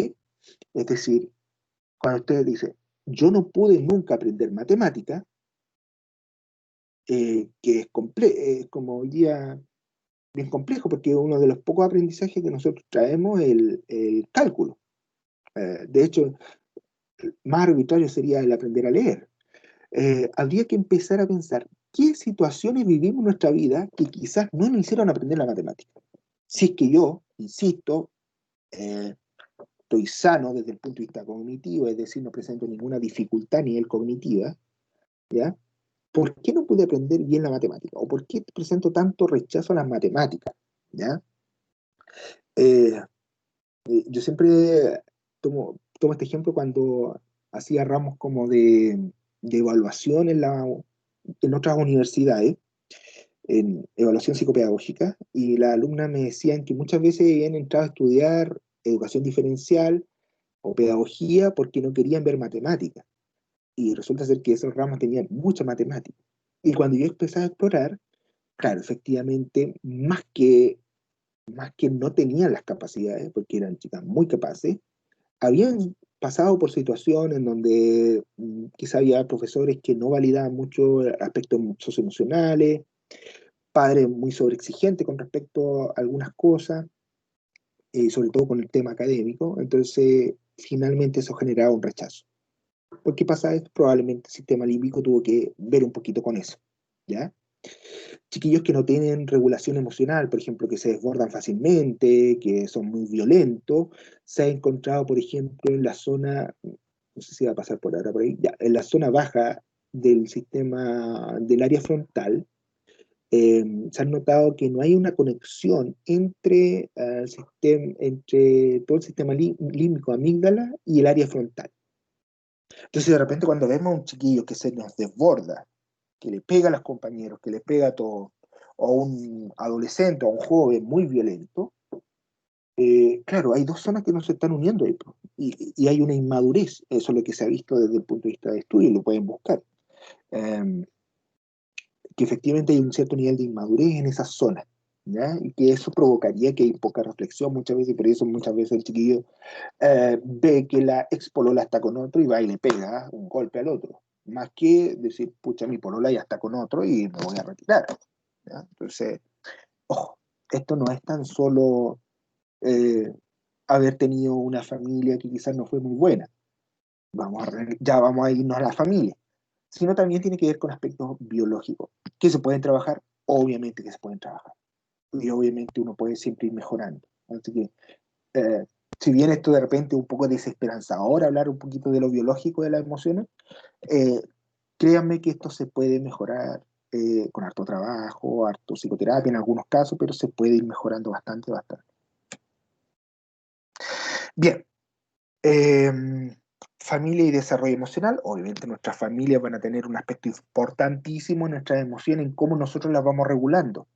Es decir, cuando usted dice, yo no pude nunca aprender matemática, que es como hoy día bien complejo, porque uno de los pocos aprendizajes que nosotros traemos es el cálculo. De hecho, más arbitrario sería el aprender a leer. Habría que empezar a pensar qué situaciones vivimos en nuestra vida que quizás no nos hicieron aprender la matemática. Si es que yo, insisto, estoy sano desde el punto de vista cognitivo, es decir, no presento ninguna dificultad a nivel cognitiva, ¿ya? ¿Por qué no pude aprender bien la matemática? ¿O por qué presento tanto rechazo a las matemáticas? ¿Ya? Eh, yo siempre tomo este ejemplo cuando hacía ramos como de evaluación en otras universidades, en evaluación psicopedagógica, y las alumnas me decían que muchas veces habían entrado a estudiar educación diferencial o pedagogía porque no querían ver matemáticas. Y resulta ser que esos ramos tenían mucha matemática. Y cuando yo empecé a explorar, claro, efectivamente, más que no tenían las capacidades, porque eran chicas muy capaces, habían pasado por situaciones en donde quizá había profesores que no validaban mucho aspectos socioemocionales, padres muy sobreexigentes con respecto a algunas cosas, sobre todo con el tema académico, entonces finalmente eso generaba un rechazo. ¿Por qué pasa esto? Probablemente el sistema límbico tuvo que ver un poquito con eso, ¿ya? Chiquillos que no tienen regulación emocional, por ejemplo, que se desbordan fácilmente, que son muy violentos, se ha encontrado, por ejemplo, en la zona, no sé si va a pasar por ahora, por ahí, ya, en la zona baja del sistema, del área frontal, se ha notado que no hay una conexión entre, entre todo el sistema límbico amígdala y el área frontal. Entonces, de repente, cuando vemos a un chiquillo que se nos desborda, que le pega a los compañeros, que le pega a todos, o un adolescente o un joven muy violento, claro, hay dos zonas que no se están uniendo ahí, y hay una inmadurez, eso es lo que se ha visto desde el punto de vista de estudio, y lo pueden buscar, que efectivamente hay un cierto nivel de inmadurez en esas zonas, ¿ya? Y que eso provocaría que hay poca reflexión muchas veces, y por eso muchas veces el chiquillo ve que la ex polola está con otro y va y le pega un golpe al otro, más que decir, pucha, mi polola ya está con otro y me voy a retirar, ¿ya? Entonces, ojo, esto no es tan solo eh, haber tenido una familia que quizás no fue muy buena, ya vamos a irnos a la familia, sino también tiene que ver con aspectos biológicos, que se pueden trabajar, obviamente que se pueden trabajar, y obviamente uno puede siempre ir mejorando. Así que, si bien esto de repente es un poco desesperanzador hablar un poquito de lo biológico de las emociones, eh, créanme que esto se puede mejorar con harto trabajo, harto psicoterapia en algunos casos, pero se puede ir mejorando bastante, bastante. Bien, familia y desarrollo emocional. Obviamente nuestras familias van a tener un aspecto importantísimo en nuestras emociones, en cómo nosotros las vamos regulando,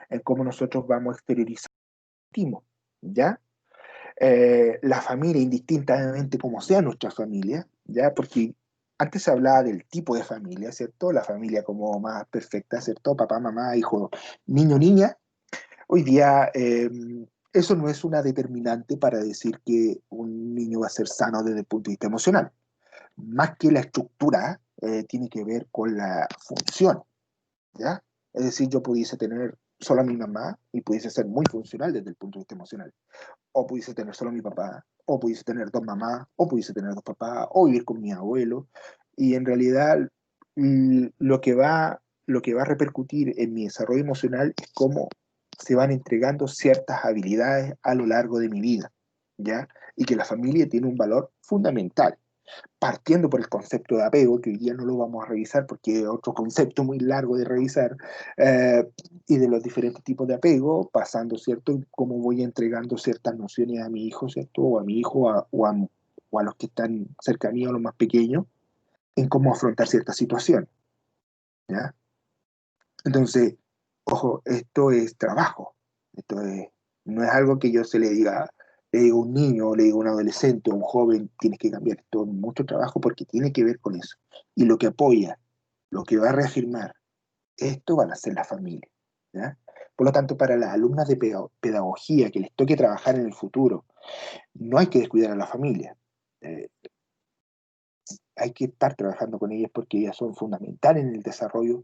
en cómo nosotros vamos exteriorizando, ¿ya? La familia, indistintamente como sea nuestra familia, ¿ya? Porque antes se hablaba del tipo de familia, ¿cierto? La familia como más perfecta, ¿cierto? Papá, mamá, hijo, niño, niña. Hoy día eso no es una determinante para decir que un niño va a ser sano desde el punto de vista emocional. Más que la estructura, tiene que ver con la función, ¿ya? Es decir, yo pudiese tener solo a mi mamá y pudiese ser muy funcional desde el punto de vista emocional, o pudiese tener solo a mi papá, o pudiese tener dos mamás, o pudiese tener dos papás, o vivir con mi abuelo, y en realidad lo que va a repercutir en mi desarrollo emocional es cómo se van entregando ciertas habilidades a lo largo de mi vida, ¿ya? Y que la familia tiene un valor fundamental, partiendo por el concepto de apego, que hoy día no lo vamos a revisar porque es otro concepto muy largo de revisar, eh, y de los diferentes tipos de apego, pasando, ¿cierto?, cómo voy entregando ciertas nociones a mi hijo, ¿cierto?, o a mi hijo, o a los que están cerca mío, a los más pequeños, en cómo afrontar ciertas situaciones, ¿ya? Entonces, ojo, esto es trabajo, esto es, no es algo que yo se le diga a un niño, le diga a un adolescente o a un joven, tienes que cambiar, esto es mucho trabajo porque tiene que ver con eso. Y lo que apoya, lo que va a reafirmar, esto van a ser las familias, ¿ya? Por lo tanto, para las alumnas de pedagogía que les toque trabajar en el futuro, no hay que descuidar a la familia. Eh, Hay que estar trabajando con ellas porque ellas son fundamentales en el desarrollo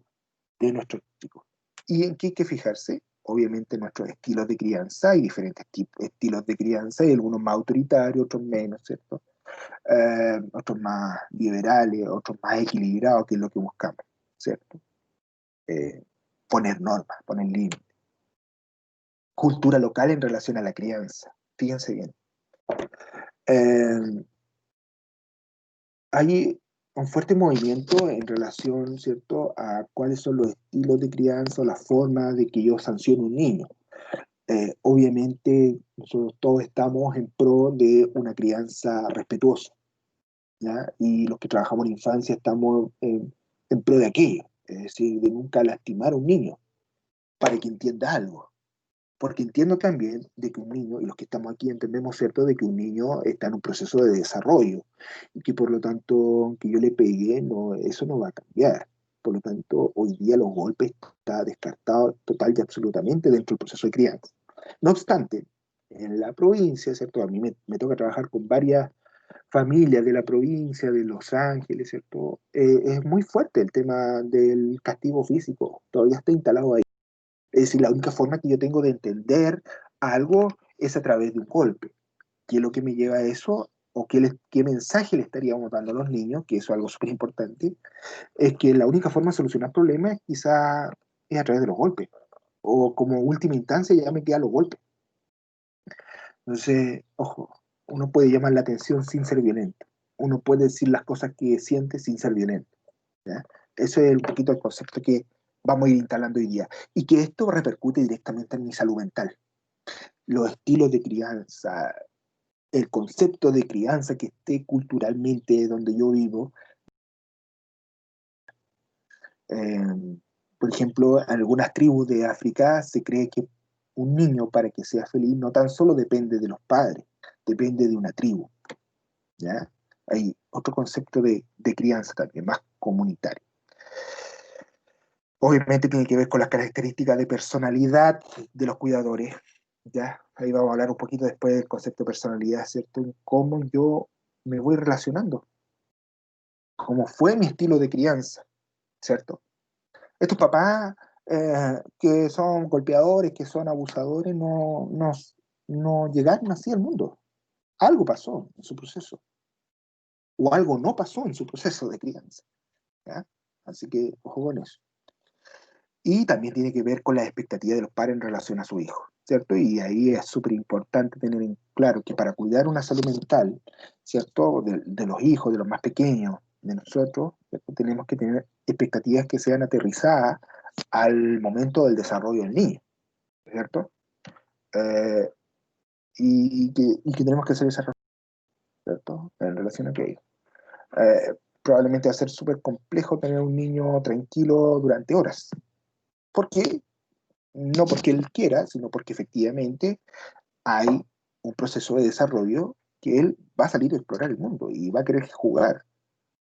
de nuestros chicos. ¿Y en qué hay que fijarse? Obviamente nuestros estilos de crianza, hay diferentes estilos de crianza, hay algunos más autoritarios, otros menos, ¿cierto? Otros más liberales, otros más equilibrados, que es lo que buscamos, ¿cierto? Eh, Poner normas, poner límites. Cultura local en relación a la crianza, fíjense bien. Eh, Hay un fuerte movimiento en relación, ¿cierto?, a cuáles son los estilos de crianza o la forma de que yo sancione a un niño. Obviamente, nosotros todos estamos en pro de una crianza respetuosa, ¿ya? Y los que trabajamos en infancia estamos en pro de aquello, es decir, de nunca lastimar a un niño para que entienda algo. Porque entiendo también de que un niño, y los que estamos aquí entendemos, ¿cierto?, de que un niño está en un proceso de desarrollo y que por lo tanto, aunque yo le pegue, no, eso no va a cambiar. Por lo tanto, hoy día los golpes está descartado total y absolutamente dentro del proceso de crianza. No obstante, en la provincia, ¿cierto? A mí me toca trabajar con varias familias de la provincia, de Los Ángeles, ¿cierto? Es muy fuerte el tema del castigo físico, todavía está instalado ahí. Es decir, la única forma que yo tengo de entender algo es a través de un golpe. ¿Qué es lo que me lleva a eso? ¿O qué mensaje le estaríamos dando a los niños? Que eso es algo súper importante. Es que la única forma de solucionar problemas es quizá es a través de los golpes. O como última instancia ya me quedan los golpes. Entonces, ojo, uno puede llamar la atención sin ser violento. Uno puede decir las cosas que siente sin ser violento. ¿Ya? Eso es un poquito el concepto que vamos a ir instalando hoy día. Y que esto repercute directamente en mi salud mental. Los estilos de crianza, el concepto de crianza que esté culturalmente donde yo vivo. Por ejemplo, en algunas tribus de África se cree que un niño para que sea feliz no tan solo depende de los padres, depende de una tribu. ¿Ya? Hay otro concepto de crianza también, más comunitario. Obviamente tiene que ver con las características de personalidad de los cuidadores. ¿Ya? Ahí vamos a hablar un poquito después del concepto de personalidad, ¿cierto? En cómo yo me voy relacionando, cómo fue mi estilo de crianza, ¿cierto? Estos papás que son golpeadores, que son abusadores, no llegaron así al mundo. Algo pasó en su proceso. O algo no pasó en su proceso de crianza. ¿Ya? Así que, ojo con eso. Y también tiene que ver con las expectativas de los padres en relación a su hijo, ¿cierto? Y ahí es súper importante tener en claro que para cuidar una salud mental, ¿cierto? De los hijos, de los más pequeños, de nosotros, ¿cierto? Tenemos que tener expectativas que sean aterrizadas al momento del desarrollo del niño, ¿cierto? Eh, y que tenemos que hacer esa reflexión, ¿cierto? En relación a aquello. Probablemente va a ser súper complejo tener un niño tranquilo durante horas. ¿Por qué? No porque él quiera, sino porque efectivamente hay un proceso de desarrollo que él va a salir a explorar el mundo y va a querer jugar.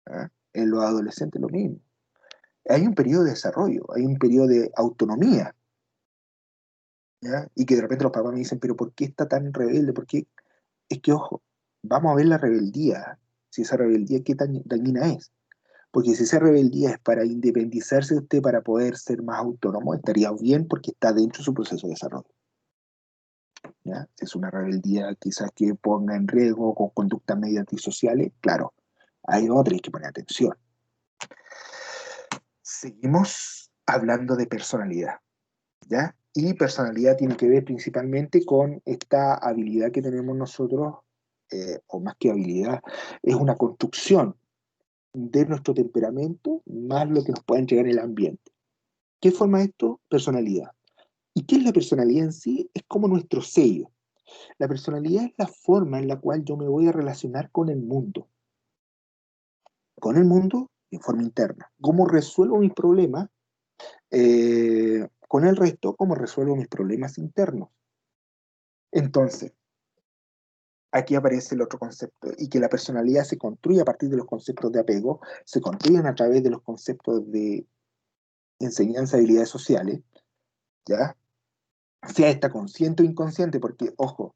¿Ah? En los adolescentes lo mismo. Hay un periodo de desarrollo, hay un periodo de autonomía, ¿ya? Y que de repente los papás me dicen, pero ¿por qué está tan rebelde? ¿Por qué? Es que, ojo, vamos a ver la rebeldía, si esa rebeldía qué tan dañina es. Porque si esa rebeldía es para independizarse de usted, para poder ser más autónomo, estaría bien porque está dentro de su proceso de desarrollo. ¿Ya? Si es una rebeldía quizás que ponga en riesgo con conductas medio antisociales, claro, hay otra y hay que poner atención. Seguimos hablando de personalidad, ¿ya? Y personalidad tiene que ver principalmente con esta habilidad que tenemos nosotros, o más que habilidad, es una construcción de nuestro temperamento más lo que nos puede entregar el ambiente. ¿Qué forma esto? Personalidad. ¿Y qué es la personalidad en sí? Es como nuestro sello. La personalidad es la forma en la cual yo me voy a relacionar con el mundo. Con el mundo en forma interna. ¿Cómo resuelvo mis problemas? Con el resto, ¿cómo resuelvo mis problemas internos? Entonces, aquí aparece el otro concepto, y que la personalidad se construye a partir de los conceptos de apego, se construyen a través de los conceptos de enseñanza de habilidades sociales, ¿ya? Sea esta consciente o inconsciente, porque, ojo,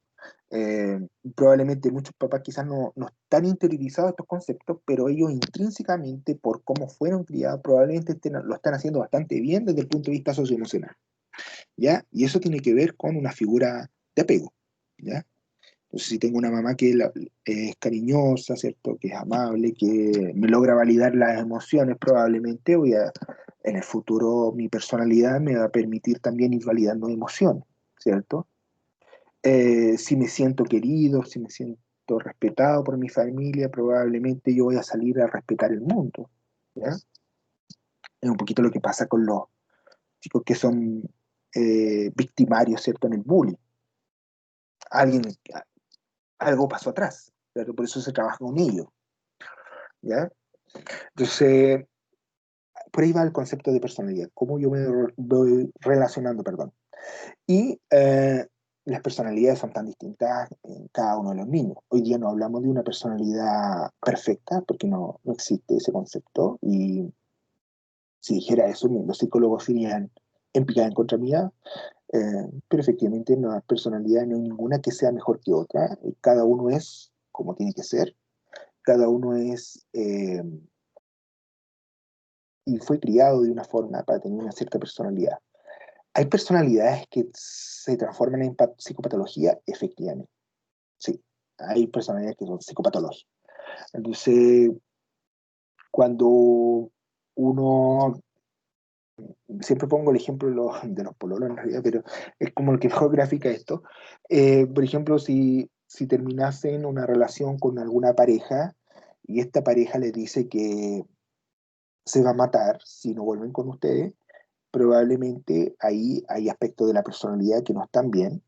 eh, probablemente muchos papás quizás no están interiorizados estos conceptos, pero ellos intrínsecamente, por cómo fueron criados, probablemente lo están haciendo bastante bien desde el punto de vista socioemocional, ¿ya? Y eso tiene que ver con una figura de apego, ¿ya? Entonces, si tengo una mamá que es cariñosa, ¿cierto? Que es amable, que me logra validar las emociones, probablemente en el futuro mi personalidad me va a permitir también ir validando emociones, ¿cierto? Si me siento querido, si me siento respetado por mi familia, probablemente yo voy a salir a respetar el mundo, ¿ya? Es un poquito lo que pasa con los chicos que son victimarios, ¿cierto? En el bullying. Alguien, algo pasó atrás, ¿cierto? Por eso se trabaja con ellos, ¿ya? Entonces, por ahí va el concepto de personalidad, cómo yo me voy relacionando, perdón. Y las personalidades son tan distintas en cada uno de los niños. Hoy día no hablamos de una personalidad perfecta, porque no existe ese concepto, y si dijera eso, los psicólogos irían en picada en contra mía, pero efectivamente no hay personalidad, no hay ninguna que sea mejor que otra, cada uno es como tiene que ser, cada uno es y fue criado de una forma para tener una cierta personalidad. ¿Hay personalidades que se transforman en psicopatología? Efectivamente, sí. Hay personalidades que son psicopatológicas. Entonces, cuando uno siempre pongo el ejemplo de los pololos en realidad, pero es como el que mejor grafica esto. Por ejemplo, si terminasen una relación con alguna pareja y esta pareja les dice que se va a matar si no vuelven con ustedes, probablemente ahí hay aspectos de la personalidad que no están bien,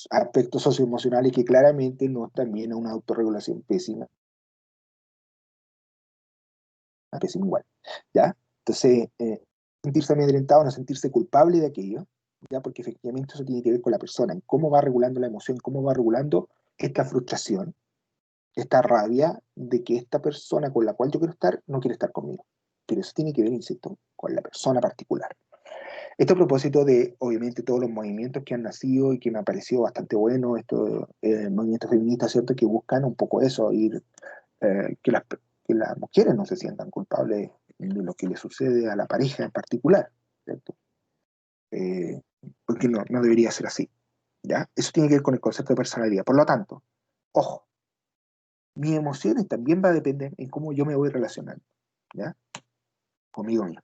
aspectos socioemocionales que claramente no están bien, a una autorregulación pésima, pésima igual, ¿ya? Entonces, sentirse amedrentado, no sentirse culpable de aquello, ¿ya? Porque efectivamente eso tiene que ver con la persona, en cómo va regulando la emoción, cómo va regulando esta frustración, esta rabia de que esta persona con la cual yo quiero estar no quiere estar conmigo. Pero eso tiene que ver, insisto, con la persona particular. Esto a propósito de, obviamente, todos los movimientos que han nacido y que me ha parecido bastante bueno, estos movimientos feministas, ¿cierto?, que buscan un poco eso, que las mujeres no se sientan culpables de lo que le sucede a la pareja en particular, ¿cierto? Eh, Porque no debería ser así, ¿ya? Eso tiene que ver con el concepto de personalidad. Por lo tanto, ojo, mis emociones también va a depender en cómo yo me voy relacionando, ¿ya? Conmigo mismo.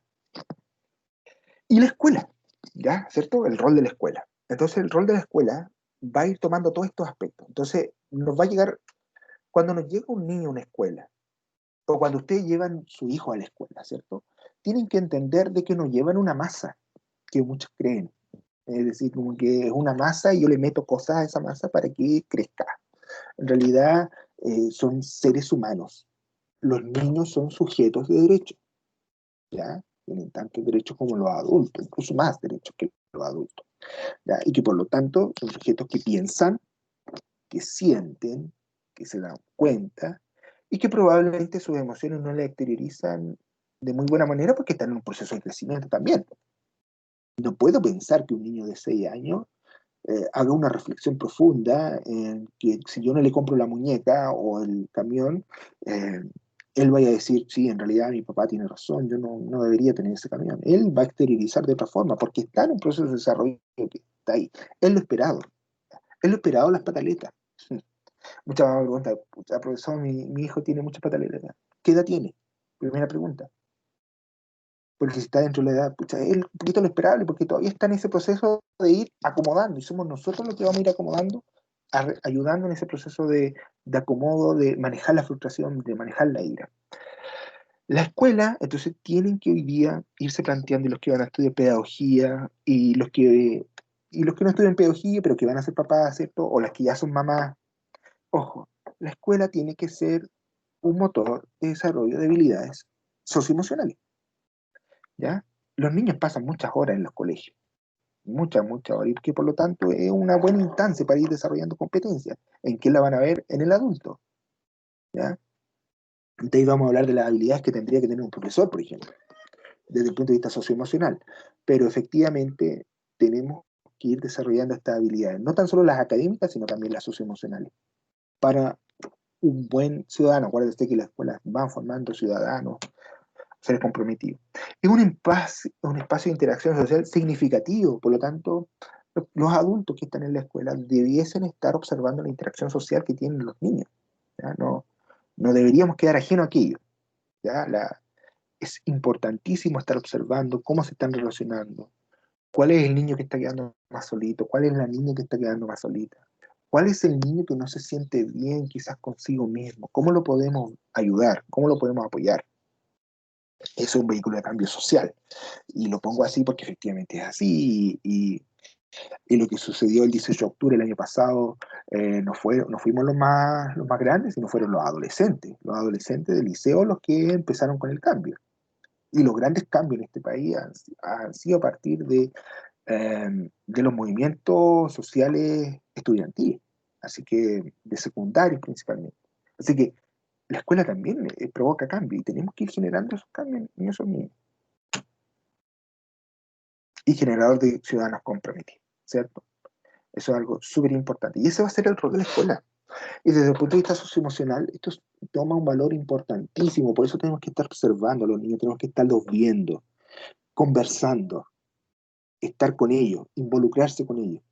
Y la escuela, ¿ya? ¿Cierto? El rol de la escuela. Entonces, el rol de la escuela va a ir tomando todos estos aspectos. Entonces, nos va a llegar, cuando nos llega un niño a una escuela, o cuando ustedes llevan su hijo a la escuela, ¿cierto? Tienen que entender de que nos llevan una masa, que muchos creen. Es decir, como que es una masa y yo le meto cosas a esa masa para que crezca. En realidad, son seres humanos. Los niños son sujetos de derecho, ¿ya? Tienen tantos derechos como los adultos, incluso más derechos que los adultos, ¿ya? Y que por lo tanto son sujetos que piensan, que sienten, que se dan cuenta y que probablemente sus emociones no las exteriorizan de muy buena manera porque están en un proceso de crecimiento también. No puedo pensar que un niño de 6 años haga una reflexión profunda en que si yo no le compro la muñeca o el camión, eh, él vaya a decir, sí, en realidad mi papá tiene razón, yo no debería tener ese camión. Él va a exteriorizar de otra forma porque está en un proceso de desarrollo que está ahí. Es lo esperado las pataletas. Mucha mamá pregunta, pucha, profesor, mi hijo tiene muchas pataletas. ¿Qué edad tiene? Primera pregunta. Porque si está dentro de la edad, pucha, es un poquito lo esperable, porque todavía está en ese proceso de ir acomodando, y somos nosotros los que vamos a ir acomodando, ayudando en ese proceso de acomodo, de manejar la frustración, de manejar la ira. La escuela, entonces, tienen que hoy día irse planteando, y los que van a estudiar pedagogía, y los que no estudian pedagogía, pero que van a ser papás, ¿cierto? O las que ya son mamás, ojo, la escuela tiene que ser un motor de desarrollo de habilidades socioemocionales, ¿ya? Los niños pasan muchas horas en los colegios, muchas horas, y que por lo tanto es una buena instancia para ir desarrollando competencias. ¿En qué la van a ver? En el adulto, ¿ya? De ahí vamos a hablar de las habilidades que tendría que tener un profesor, por ejemplo, desde el punto de vista socioemocional. Pero efectivamente tenemos que ir desarrollando estas habilidades, no tan solo las académicas, sino también las socioemocionales, para un buen ciudadano. Acuérdate que las escuelas van formando ciudadanos, ser comprometido. Es un espacio de interacción social significativo, por lo tanto, los adultos que están en la escuela debiesen estar observando la interacción social que tienen los niños, ¿ya? No deberíamos quedar ajeno a aquello, ¿ya? Es importantísimo estar observando cómo se están relacionando, cuál es el niño que está quedando más solito, cuál es la niña que está quedando más solita, cuál es el niño que no se siente bien quizás consigo mismo, cómo lo podemos ayudar, cómo lo podemos apoyar. Es un vehículo de cambio social. Y lo pongo así porque efectivamente es así. Y lo que sucedió el 18 de octubre del año pasado, no fuimos los más grandes, sino fueron los adolescentes del liceo los que empezaron con el cambio. Y los grandes cambios en este país han sido a partir de los movimientos sociales estudiantiles, así que de secundarios principalmente. Así que la escuela también provoca cambio y tenemos que ir generando esos cambios en esos niños. Y generador de ciudadanos comprometidos, ¿cierto? Eso es algo súper importante. Y ese va a ser el rol de la escuela. Y desde el punto de vista socioemocional, esto toma un valor importantísimo. Por eso tenemos que estar observando a los niños, tenemos que estarlos viendo, conversando, estar con ellos, involucrarse con ellos,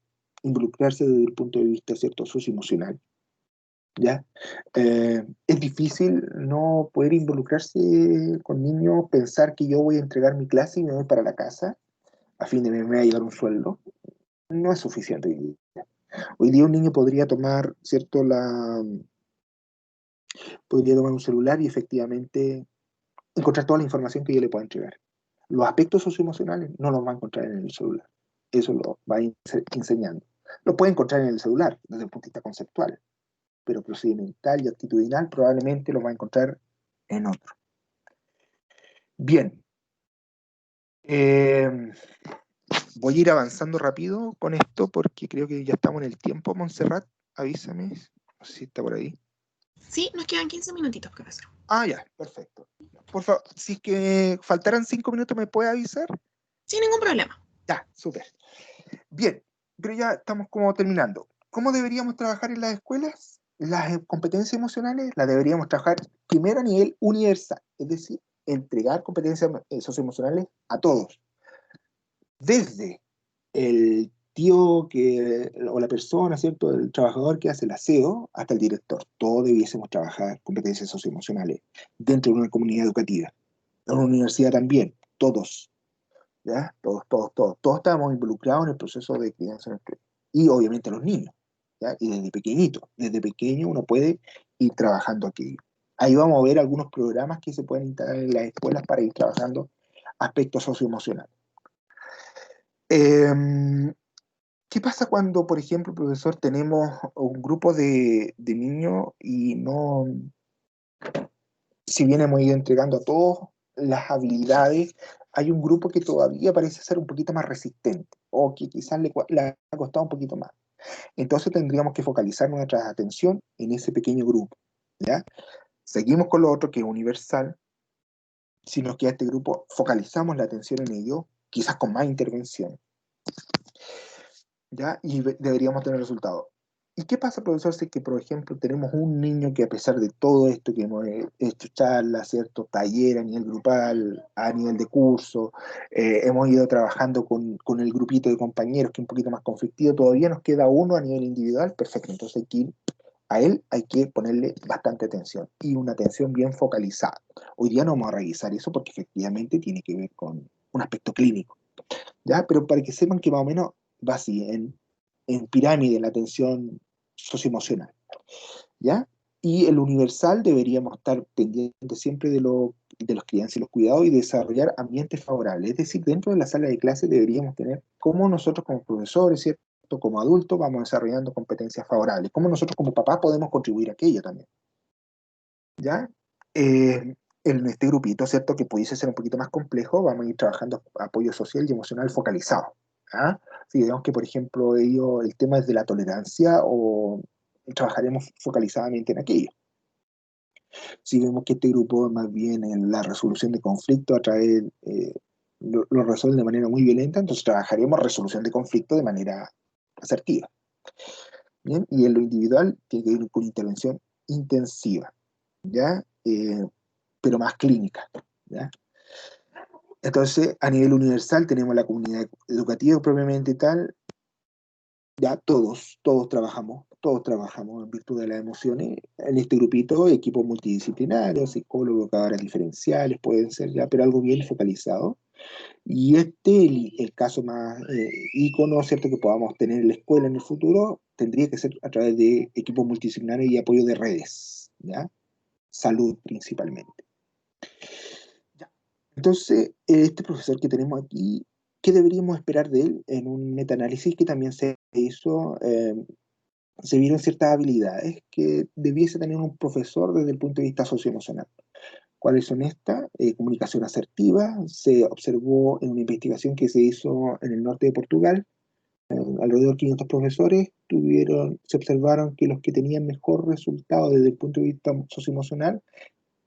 involucrarse desde el punto de vista, ¿cierto?, socioemocional. ¿ya? Es difícil no poder involucrarse con niños, pensar que yo voy a entregar mi clase y me voy para la casa, a fin de me va a llegar un sueldo. No es suficiente hoy día. Hoy día un niño podría tomar, ¿cierto? Podría tomar un celular y efectivamente encontrar toda la información que yo le pueda entregar. Los aspectos socioemocionales no los va a encontrar en el celular. Eso lo va enseñando. Lo puede encontrar en el celular desde el punto de vista conceptual, pero procedimental y actitudinal probablemente lo va a encontrar en otro. Bien. Voy a ir avanzando rápido con esto porque creo que ya estamos en el tiempo. Montserrat, avísame. No sé si está por ahí. Sí, nos quedan 15 minutitos, profesor. Ah, ya, perfecto. Por favor, si es que faltaran 5 minutos, ¿me puede avisar? Sin ningún problema. Ya, súper. Bien, pero ya estamos como terminando. ¿Cómo deberíamos trabajar en las escuelas? Las competencias emocionales las deberíamos trabajar primero a nivel universal, es decir, entregar competencias socioemocionales a todos. Desde el tío o la persona, ¿cierto? El trabajador que hace el aseo hasta el director. Todos debiésemos trabajar competencias socioemocionales dentro de una comunidad educativa. En una universidad también, todos. ¿Ya? Todos estábamos involucrados en el proceso de crianza y obviamente los niños, ¿ya? Y desde pequeño uno puede ir trabajando aquello. Ahí vamos a ver algunos programas que se pueden instalar en las escuelas para ir trabajando aspectos socioemocionales. ¿Qué pasa cuando, por ejemplo, profesor, tenemos un grupo de niños y no, si bien hemos ido entregando a todos las habilidades, hay un grupo que todavía parece ser un poquito más resistente o que quizás le ha costado un poquito más? Entonces tendríamos que focalizar nuestra atención en ese pequeño grupo, ¿ya? Seguimos con lo otro que es universal. Si nos queda este grupo, focalizamos la atención en ello, quizás con más intervención, ¿ya? Y deberíamos tener resultados. ¿Y qué pasa, profesor, si que, por ejemplo, tenemos un niño que a pesar de todo esto que hemos hecho charlas, ¿cierto? Taller a nivel grupal, a nivel de curso, hemos ido trabajando con el grupito de compañeros que es un poquito más conflictivo, todavía nos queda uno a nivel individual? Perfecto, entonces a él hay que ponerle bastante atención y una atención bien focalizada. Hoy día no vamos a revisar eso porque efectivamente tiene que ver con un aspecto clínico, ¿ya? Pero para que sepan que más o menos va así, en pirámide, la atención socioemocional, ¿ya? Y el universal deberíamos estar pendientes siempre de los crianzas y los cuidados y desarrollar ambientes favorables. Es decir, dentro de la sala de clase deberíamos tener cómo nosotros como profesores, ¿cierto? Como adultos vamos desarrollando competencias favorables, cómo nosotros como papás podemos contribuir a aquello también, ¿ya? En este grupito, ¿cierto? Que pudiese ser un poquito más complejo, vamos a ir trabajando apoyo social y emocional focalizado. ¿Ah? Si vemos que, por ejemplo, el tema es de la tolerancia o trabajaremos focalizadamente en aquello. Si vemos que este grupo es más bien en la resolución de conflictos a través, lo resuelven de manera muy violenta, entonces trabajaremos resolución de conflictos de manera asertiva. ¿Bien? Y en lo individual tiene que ir con intervención intensiva, ¿ya? Pero más clínica, ¿ya? Entonces, a nivel universal tenemos la comunidad educativa propiamente tal, ya todos trabajamos en virtud de las emociones. En este grupito, equipos multidisciplinarios, psicólogos, cabras diferenciales, pueden ser ya, pero algo bien focalizado. Y el caso más ícono, ¿cierto?, que podamos tener en la escuela en el futuro, tendría que ser a través de equipos multidisciplinarios y apoyo de redes, ¿ya? Salud principalmente. Ya. Entonces, este profesor que tenemos aquí, ¿qué deberíamos esperar de él? En un metaanálisis que también se hizo, se vieron ciertas habilidades que debiese tener un profesor desde el punto de vista socioemocional. ¿Cuáles son estas? Comunicación asertiva. Se observó en una investigación que se hizo en el norte de Portugal. Alrededor de 500 profesores se observaron que los que tenían mejor resultado desde el punto de vista socioemocional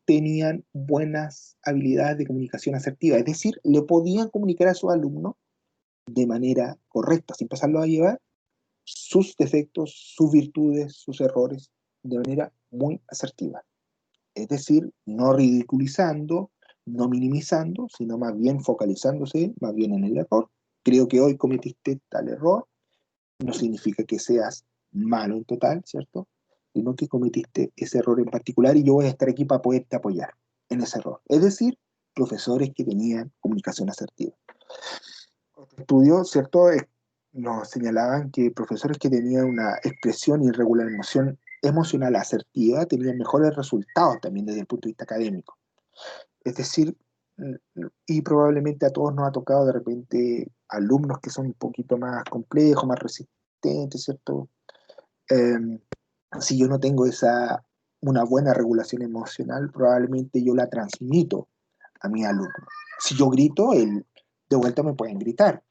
tenían buenas habilidades de comunicación asertiva. Es decir, le podían comunicar a sus alumnos de manera correcta, sin pasarlo a llevar, sus defectos, sus virtudes, sus errores, de manera muy asertiva. Es decir, no ridiculizando, no minimizando, sino más bien focalizándose más bien en el error. Creo que hoy cometiste tal error, no significa que seas malo en total, ¿cierto? sino que cometiste ese error en particular y yo voy a estar aquí para poderte apoyar en ese error. Es decir, profesores que tenían comunicación asertiva. Otro estudio, ¿cierto? Nos señalaban que profesores que tenían una expresión y regulación emocional asertiva tenían mejores resultados también desde el punto de vista académico. Es decir, y probablemente a todos nos ha tocado de repente alumnos que son un poquito más complejos, más resistentes, ¿cierto? Si yo no tengo una buena regulación emocional, probablemente yo la transmito a mi alumno. Si yo grito, de vuelta me pueden gritar.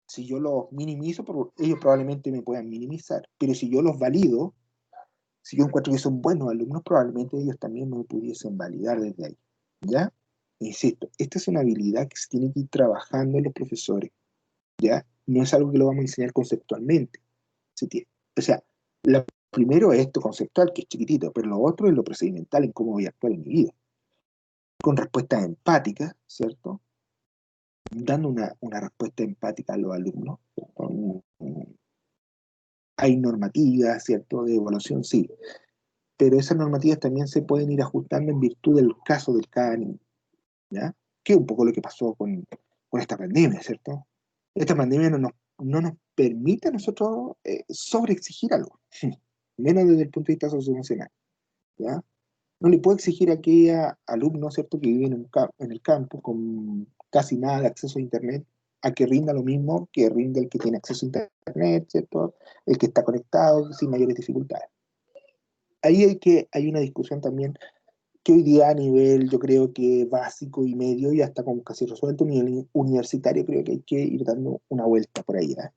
Si yo los minimizo, ellos probablemente me puedan minimizar. Pero si yo los valido, si yo encuentro que son buenos alumnos, probablemente ellos también me pudiesen validar desde ahí. ¿Ya? Insisto, esta es una habilidad que se tiene que ir trabajando en los profesores. ¿Ya? No es algo que lo vamos a enseñar conceptualmente. O sea, lo primero es esto conceptual, que es chiquitito, pero lo otro es lo procedimental, en cómo voy a actuar en mi vida. Con respuestas empáticas, ¿cierto? Dando una respuesta empática a los alumnos. Hay normativas, ¿cierto? De evaluación, sí. Pero esas normativas también se pueden ir ajustando en virtud del caso de cada niño, ¿ya? Que es un poco lo que pasó con esta pandemia, ¿cierto? Esta pandemia no nos permite a nosotros sobreexigir algo, menos desde el punto de vista socioemocional, ¿ya? No le puedo exigir a aquella alumno, ¿cierto?, que vive en el campo con casi nada de acceso a Internet, a que rinda lo mismo que rinde el que tiene acceso a Internet, ¿cierto?, el que está conectado sin mayores dificultades. Ahí hay una discusión también que hoy día a nivel, yo creo que básico y medio, ya está como casi resuelto. A nivel universitario creo que hay que ir dando una vuelta por ahí, ¿eh?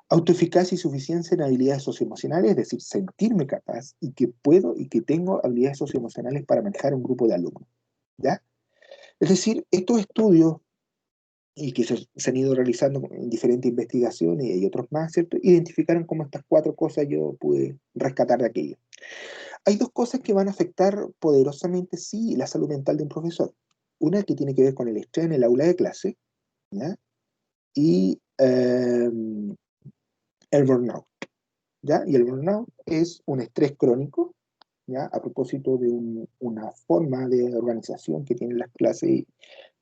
Autoeficacia y suficiencia en habilidades socioemocionales, es decir, sentirme capaz y que puedo y que tengo habilidades socioemocionales para manejar un grupo de alumnos, ¿ya? Es decir, estos estudios y que se han ido realizando en diferentes investigaciones y hay otros más, ¿cierto? Identificaron como estas 4 cosas yo pude rescatar de aquello. Hay 2 cosas que van a afectar poderosamente, sí, la salud mental de un profesor. Una que tiene que ver con el estrés en el aula de clase, ¿ya? Y el burnout, ¿ya? Y el burnout es un estrés crónico, ¿ya? A propósito de una forma de organización que tienen las clases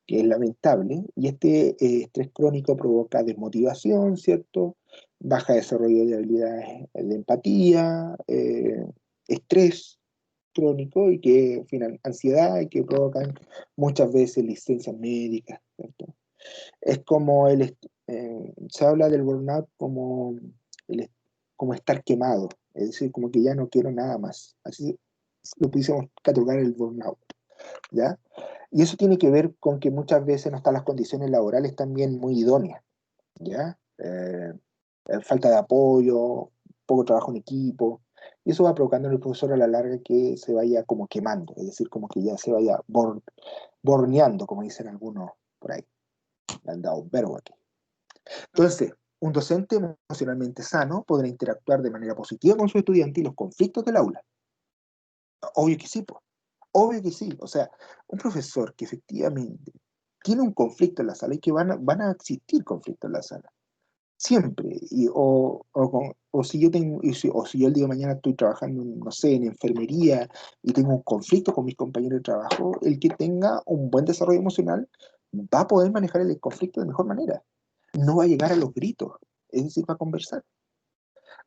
que es lamentable, y este estrés crónico provoca desmotivación, ¿cierto? Baja desarrollo de habilidades de empatía, estrés crónico y que, en fin, ansiedad y que provocan muchas veces licencias médicas, ¿cierto? Es como se habla del burnout el- como estar quemado, es decir, como que ya no quiero nada más. Así lo pudiésemos catalogar el burnout, ¿ya? Y eso tiene que ver con que muchas veces no están las condiciones laborales también muy idóneas, ¿ya? Falta de apoyo, poco trabajo en equipo, y eso va provocando en el profesor a la larga que se vaya como quemando, es decir, como que ya se vaya borneando, como dicen algunos por ahí. Le han dado un verbo aquí. Entonces, un docente emocionalmente sano podrá interactuar de manera positiva con su estudiante y los conflictos del aula. Obvio que sí, pues. Obvio que sí. O sea, un profesor que efectivamente tiene un conflicto en la sala y que van a existir conflictos en la sala. Siempre. O si yo tengo, o si yo el día de mañana estoy trabajando, no sé, en enfermería y tengo un conflicto con mis compañeros de trabajo, el que tenga un buen desarrollo emocional va a poder manejar el conflicto de mejor manera. No va a llegar a los gritos, es decir, va a conversar.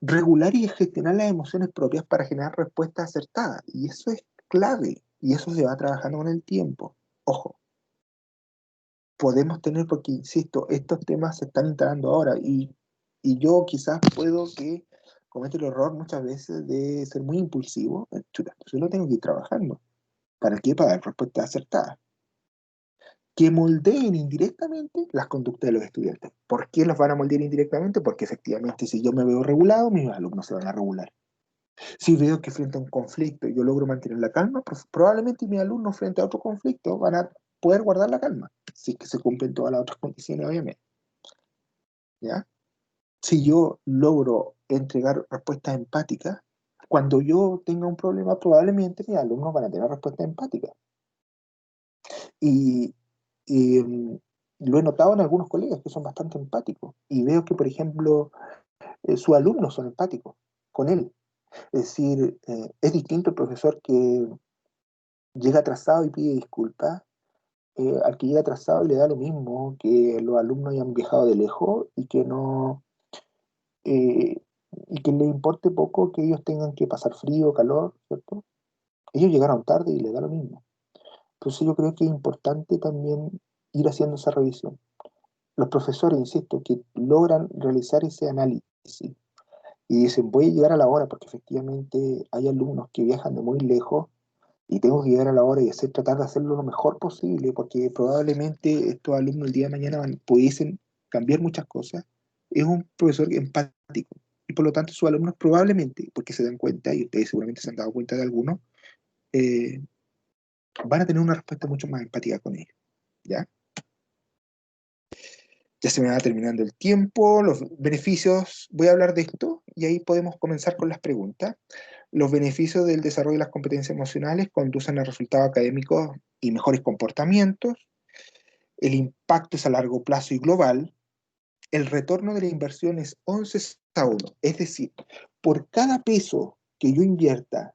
Regular y gestionar las emociones propias para generar respuestas acertadas. Y eso es clave. Y eso se va trabajando con el tiempo. Ojo, podemos tener, porque insisto, estos temas se están instalando ahora y yo quizás puedo que cometa el error muchas veces de ser muy impulsivo. Chuta, yo lo tengo que ir trabajando. ¿Para qué? Para dar respuestas acertadas. Que moldeen indirectamente las conductas de los estudiantes. ¿Por qué los van a moldear indirectamente? Porque efectivamente si yo me veo regulado, mis alumnos se van a regular. Si veo que frente a un conflicto yo logro mantener la calma, pues probablemente mis alumnos frente a otro conflicto van a poder guardar la calma, si es que se cumplen todas las otras condiciones, obviamente. ¿Ya? Si yo logro entregar respuestas empáticas, cuando yo tenga un problema, probablemente mis alumnos van a tener respuestas empáticas. Y, lo he notado en algunos colegas que son bastante empáticos. Y veo que, por ejemplo, sus alumnos son empáticos con él. Es decir, es distinto el profesor que llega atrasado y pide disculpas, al que llega atrasado y le da lo mismo, que los alumnos hayan viajado de lejos y que no, eh, y que le importe poco que ellos tengan que pasar frío, calor, ¿cierto? Ellos llegaron tarde y les da lo mismo. Entonces yo creo que es importante también ir haciendo esa revisión. Los profesores, insisto, que logran realizar ese análisis y dicen, voy a llegar a la hora, porque efectivamente hay alumnos que viajan de muy lejos y tengo que llegar a la hora y tratar de hacerlo lo mejor posible, porque probablemente estos alumnos el día de mañana pudiesen cambiar muchas cosas. Es un profesor empático y por lo tanto sus alumnos probablemente, porque se dan cuenta, y ustedes seguramente se han dado cuenta de algunos, eh, van a tener una respuesta mucho más empática con ellos. ¿Ya? Ya se me va terminando el tiempo, los beneficios, voy a hablar de esto y ahí podemos comenzar con las preguntas. Los beneficios del desarrollo de las competencias emocionales conducen a resultados académicos y mejores comportamientos. El impacto es a largo plazo y global. El retorno de la inversión es 11:1. Es decir, por cada peso que yo invierta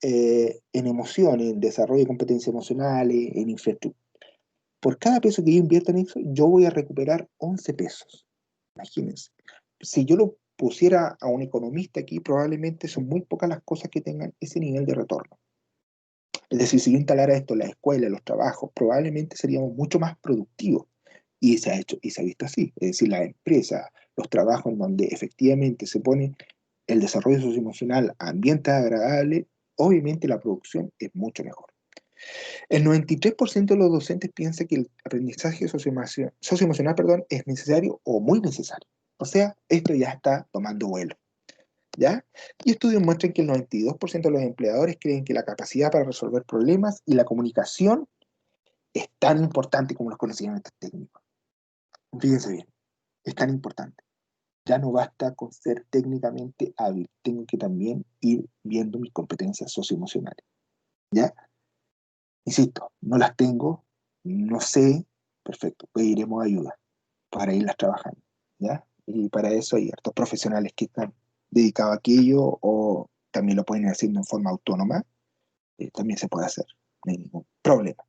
en emociones, en desarrollo de competencias emocionales, en infraestructura, por cada peso que yo invierta en eso, yo voy a recuperar 11 pesos. Imagínense. Si yo lo pusiera a un economista aquí, probablemente son muy pocas las cosas que tengan ese nivel de retorno. Es decir, si yo instalara esto en la escuela, en los trabajos, probablemente seríamos mucho más productivos. Y se ha hecho, y se ha visto así. Es decir, las empresas, los trabajos en donde efectivamente se pone el desarrollo socioemocional a ambientes agradables, obviamente la producción es mucho mejor. El 93% de los docentes piensa que el aprendizaje socioemocional, es necesario o muy necesario. O sea, esto ya está tomando vuelo. ¿Ya? Y estudios muestran que el 92% de los empleadores creen que la capacidad para resolver problemas y la comunicación es tan importante como los conocimientos técnicos. Fíjense bien, es tan importante. Ya no basta con ser técnicamente hábil, tengo que también ir viendo mis competencias socioemocionales. ¿Ya? Insisto, no las tengo, no sé, perfecto, pediremos ayuda para irlas trabajando, ¿ya? Y para eso hay hartos profesionales que están dedicados a aquello o también lo pueden ir haciendo en forma autónoma, también se puede hacer, no hay ningún problema.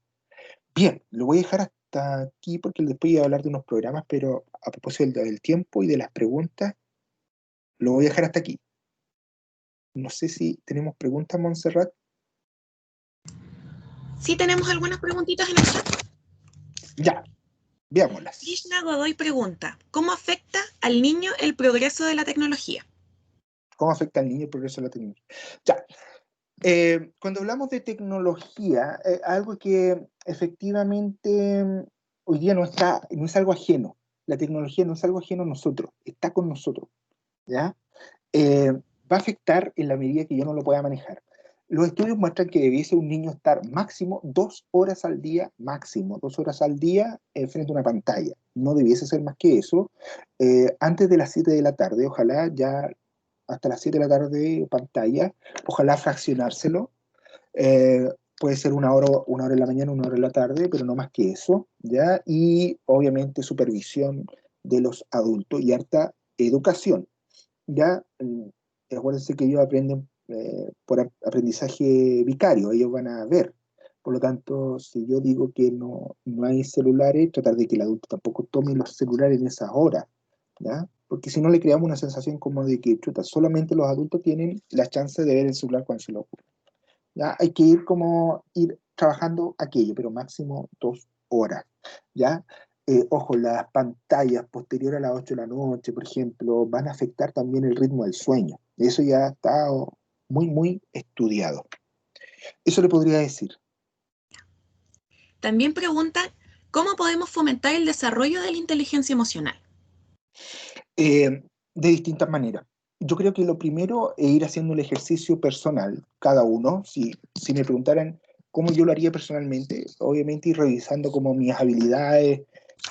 Bien, lo voy a dejar hasta aquí porque después voy a hablar de unos programas, pero a propósito del tiempo y de las preguntas, lo voy a dejar hasta aquí. No sé si tenemos preguntas, Montserrat. Sí, tenemos algunas preguntitas en el chat. Ya, veámoslas. Krishna Godoy pregunta, ¿cómo afecta al niño el progreso de la tecnología? ¿Cómo afecta al niño el progreso de la tecnología? Ya, cuando hablamos de tecnología, algo que efectivamente hoy día no es algo ajeno. La tecnología no es algo ajeno a nosotros, está con nosotros, ¿ya? Va a afectar en la medida que yo no lo pueda manejar. Los estudios muestran que debiese un niño estar máximo 2 horas al día, frente a una pantalla. No debiese ser más que eso. Antes de las 7 de la tarde, ojalá ya hasta las 7 de la tarde pantalla, ojalá fraccionárselo. Puede ser una hora en la mañana, una hora en la tarde, pero no más que eso, ¿ya? Y obviamente supervisión de los adultos y harta educación, ¿ya? Acuérdense que ellos aprenden por aprendizaje vicario, ellos van a ver. Por lo tanto, si yo digo que no hay celulares, tratar de que el adulto tampoco tome los celulares en esas horas, ¿ya? Porque si no le creamos una sensación como de que chuta, solamente los adultos tienen la chance de ver el celular cuando se lo ocurre. ¿Ya? Hay que ir trabajando aquello, pero máximo 2 horas, ¿ya? Ojo, las pantallas posterior a las 8 de la noche, por ejemplo, van a afectar también el ritmo del sueño. Eso ya está muy, muy estudiado. Eso le podría decir. También preguntan, ¿cómo podemos fomentar el desarrollo de la inteligencia emocional? De distintas maneras. Yo creo que lo primero es ir haciendo el ejercicio personal, cada uno. Si me preguntaran cómo yo lo haría personalmente, obviamente ir revisando como mis habilidades,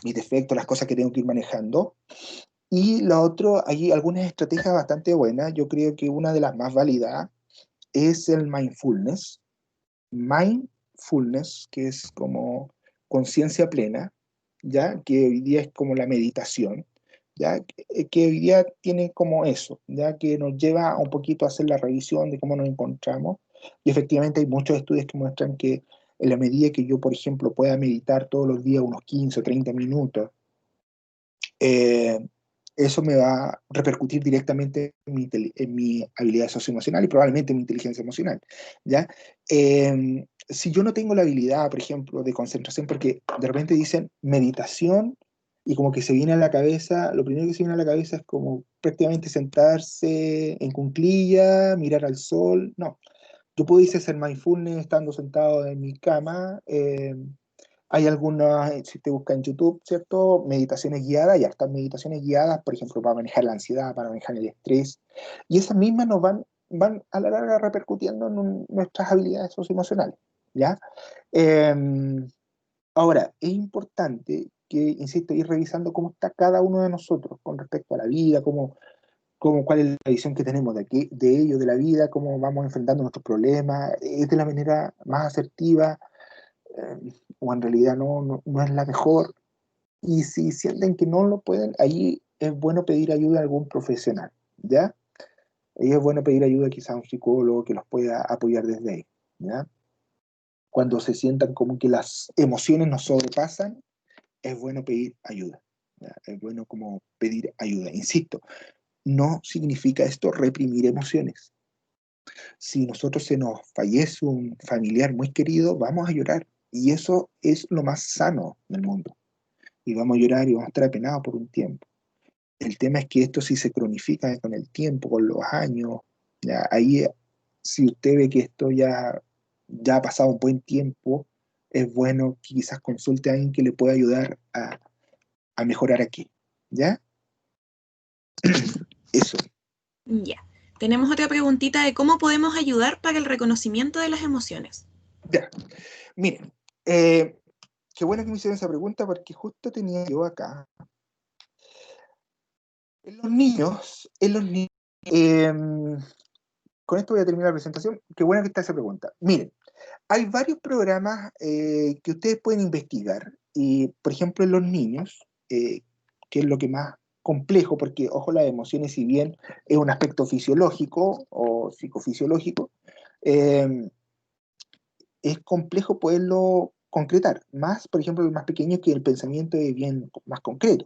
mis defectos, las cosas que tengo que ir manejando. Y lo otro, hay algunas estrategias bastante buenas. Yo creo que una de las más válidas es el mindfulness. Mindfulness, que es como conciencia plena, ¿ya? Que hoy día es como la meditación. ya que hoy día tiene como eso, ya que nos lleva un poquito a hacer la revisión de cómo nos encontramos, y efectivamente hay muchos estudios que muestran que en la medida que yo, por ejemplo, pueda meditar todos los días unos 15 o 30 minutos, eh, eso me va a repercutir directamente en mi habilidad socioemocional y probablemente en mi inteligencia emocional, ¿ya? Si yo no tengo la habilidad, por ejemplo, de concentración, porque de repente dicen meditación y como que se viene a la cabeza, lo primero que se viene a la cabeza es como prácticamente sentarse en cunclilla, mirar al sol, no. Yo pudiese hacer mindfulness estando sentado en mi cama. Hay algunas, si te buscas en YouTube, ¿cierto? Meditaciones guiadas, ya están meditaciones guiadas, por ejemplo, para manejar la ansiedad, para manejar el estrés, y esas mismas nos van a la larga repercutiendo en nuestras habilidades socioemocionales, ¿ya? Eh, Ahora, es importante que, insisto, ir revisando cómo está cada uno de nosotros con respecto a la vida, cuál es la visión que tenemos de ello, de la vida, cómo vamos enfrentando nuestros problemas, es de la manera más asertiva, o en realidad no es la mejor. Y si sienten que no lo pueden, ahí es bueno pedir ayuda a algún profesional, ¿ya? Ahí es bueno pedir ayuda quizá a un psicólogo que los pueda apoyar desde ahí, ¿ya? Cuando se sientan como que las emociones nos sobrepasan, es bueno pedir ayuda, ¿ya? Es bueno como pedir ayuda. Insisto, no significa esto reprimir emociones. Si nosotros se nos fallece un familiar muy querido, vamos a llorar. Y eso es lo más sano del mundo. Y vamos a llorar y vamos a estar apenados por un tiempo. El tema es que esto sí se cronifica con el tiempo, con los años. Ya, ahí, si usted ve que esto ya ha pasado un buen tiempo, es bueno que quizás consulte a alguien que le pueda ayudar a mejorar aquí. ¿Ya? Eso. Ya. Tenemos otra preguntita de cómo podemos ayudar para el reconocimiento de las emociones. Ya. Miren, qué bueno que me hicieron esa pregunta porque justo tenía yo acá. En los niños, con esto voy a terminar la presentación. Qué bueno que está esa pregunta. Miren, hay varios programas que ustedes pueden investigar. Y, por ejemplo, en los niños, que es lo que más complejo, porque, ojo, las emociones, si bien es un aspecto fisiológico o psicofisiológico, eh, es complejo poderlo concretar. Más, por ejemplo, el más pequeño, que el pensamiento es bien más concreto.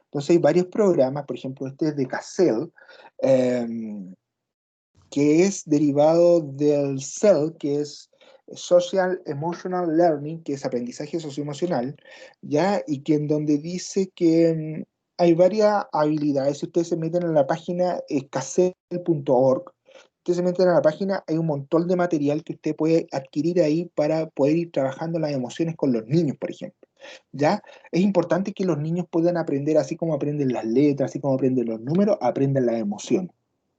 Entonces hay varios programas, por ejemplo, este es de Cassell, que es derivado del CEL, que es Social Emotional Learning, que es aprendizaje socioemocional, ¿ya? Y que en donde dice que hay varias habilidades. Si ustedes se meten en la página cassell.org, ustedes se meten a la página, hay un montón de material que usted puede adquirir ahí para poder ir trabajando las emociones con los niños, por ejemplo. ¿Ya? Es importante que los niños puedan aprender, así como aprenden las letras, así como aprenden los números, aprendan las emociones,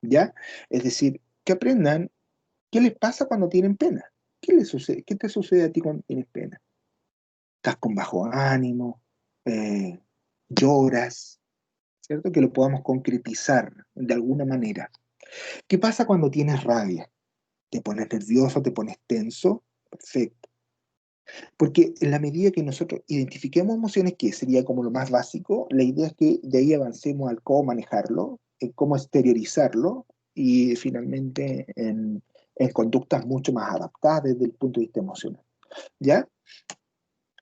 ¿ya? Es decir, que aprendan qué les pasa cuando tienen pena. ¿Qué les sucede? ¿Qué te sucede a ti cuando tienes pena? ¿Estás con bajo ánimo? Eh, ¿Lloras? ¿Cierto? Que lo podamos concretizar de alguna manera. ¿Qué pasa cuando tienes rabia? ¿Te pones nervioso? ¿Te pones tenso? Perfecto. Porque en la medida que nosotros identifiquemos emociones, que sería como lo más básico, la idea es que de ahí avancemos al cómo manejarlo, en cómo exteriorizarlo y finalmente en conductas mucho más adaptadas desde el punto de vista emocional. ¿Ya?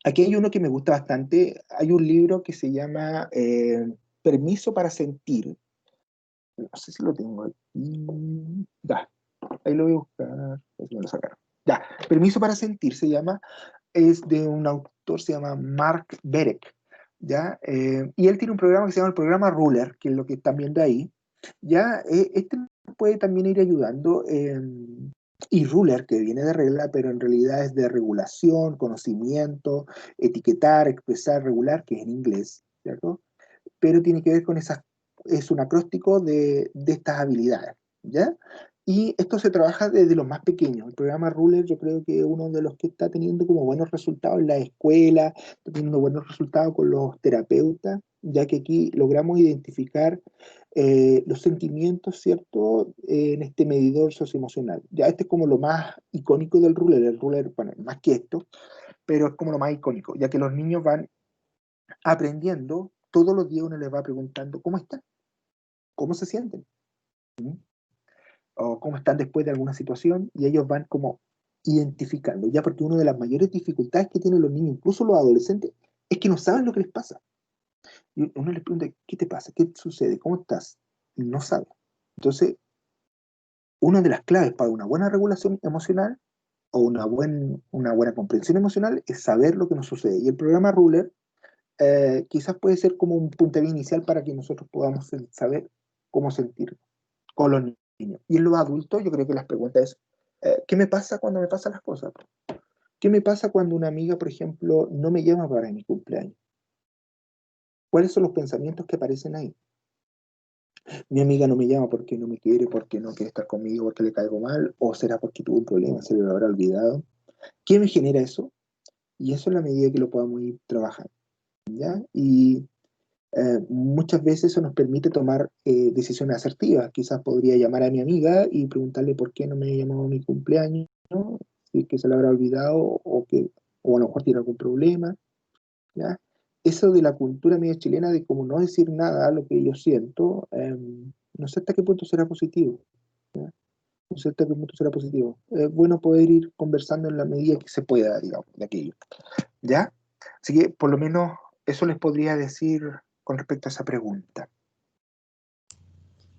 Aquí hay uno que me gusta bastante. Hay un libro que se llama Permiso para sentir. No sé si lo tengo aquí. Ya, ahí lo voy a buscar. A ver si me lo sacaron. Ya, Permiso para sentir se llama, es de un autor, se llama Mark Berek, ¿ya? Y él tiene un programa que se llama el programa Ruler, que es lo que están viendo ahí, ¿ya? Este puede también ir ayudando, y Ruler, que viene de regla, pero en realidad es de regulación, conocimiento, etiquetar, expresar, regular, que es en inglés, ¿cierto? Pero tiene que ver con esas, es un acróstico de estas habilidades, ¿ya? Y esto se trabaja desde los más pequeños. El programa Ruler yo creo que es uno de los que está teniendo como buenos resultados en la escuela, está teniendo buenos resultados con los terapeutas, ya que aquí logramos identificar los sentimientos, ¿cierto?, en este medidor socioemocional. Ya este es como lo más icónico del Ruler. El Ruler, bueno, más que esto, pero es como lo más icónico, ya que los niños van aprendiendo todos los días uno les va preguntando cómo están, cómo se sienten, ¿Mm? O cómo están después de alguna situación, y ellos van como identificando, ya, porque una de las mayores dificultades que tienen los niños, incluso los adolescentes, es que no saben lo que les pasa. Y uno les pregunta, ¿qué te pasa? ¿Qué sucede? ¿Cómo estás? Y no saben. Entonces, una de las claves para una buena regulación emocional o una buena comprensión emocional es saber lo que nos sucede. Y el programa Ruler quizás puede ser como un puntapié inicial para que nosotros podamos saber cómo sentir con los niños. Y en los adultos yo creo que las preguntas es, ¿qué me pasa cuando me pasan las cosas? ¿Qué me pasa cuando una amiga, por ejemplo, no me llama para mi cumpleaños? ¿Cuáles son los pensamientos que aparecen ahí? Mi amiga no me llama porque no me quiere, porque no quiere estar conmigo, porque le caigo mal, o será porque tuvo un problema, se lo habrá olvidado. ¿Qué me genera eso? Y eso es la medida que lo podamos ir trabajando, ¿ya? Y muchas veces eso nos permite tomar decisiones asertivas. Quizás podría llamar a mi amiga y preguntarle por qué no me llamó a mi cumpleaños, ¿no? Si es que se le habrá olvidado o a lo mejor tiene algún problema, ¿ya? Eso de la cultura media chilena de como no decir nada a lo que yo siento, no sé hasta qué punto será positivo, ¿ya? No sé hasta qué punto será positivo. Es bueno poder ir conversando en la medida que se pueda, digamos, de aquello, ¿ya? Así que por lo menos eso les podría decir con respecto a esa pregunta.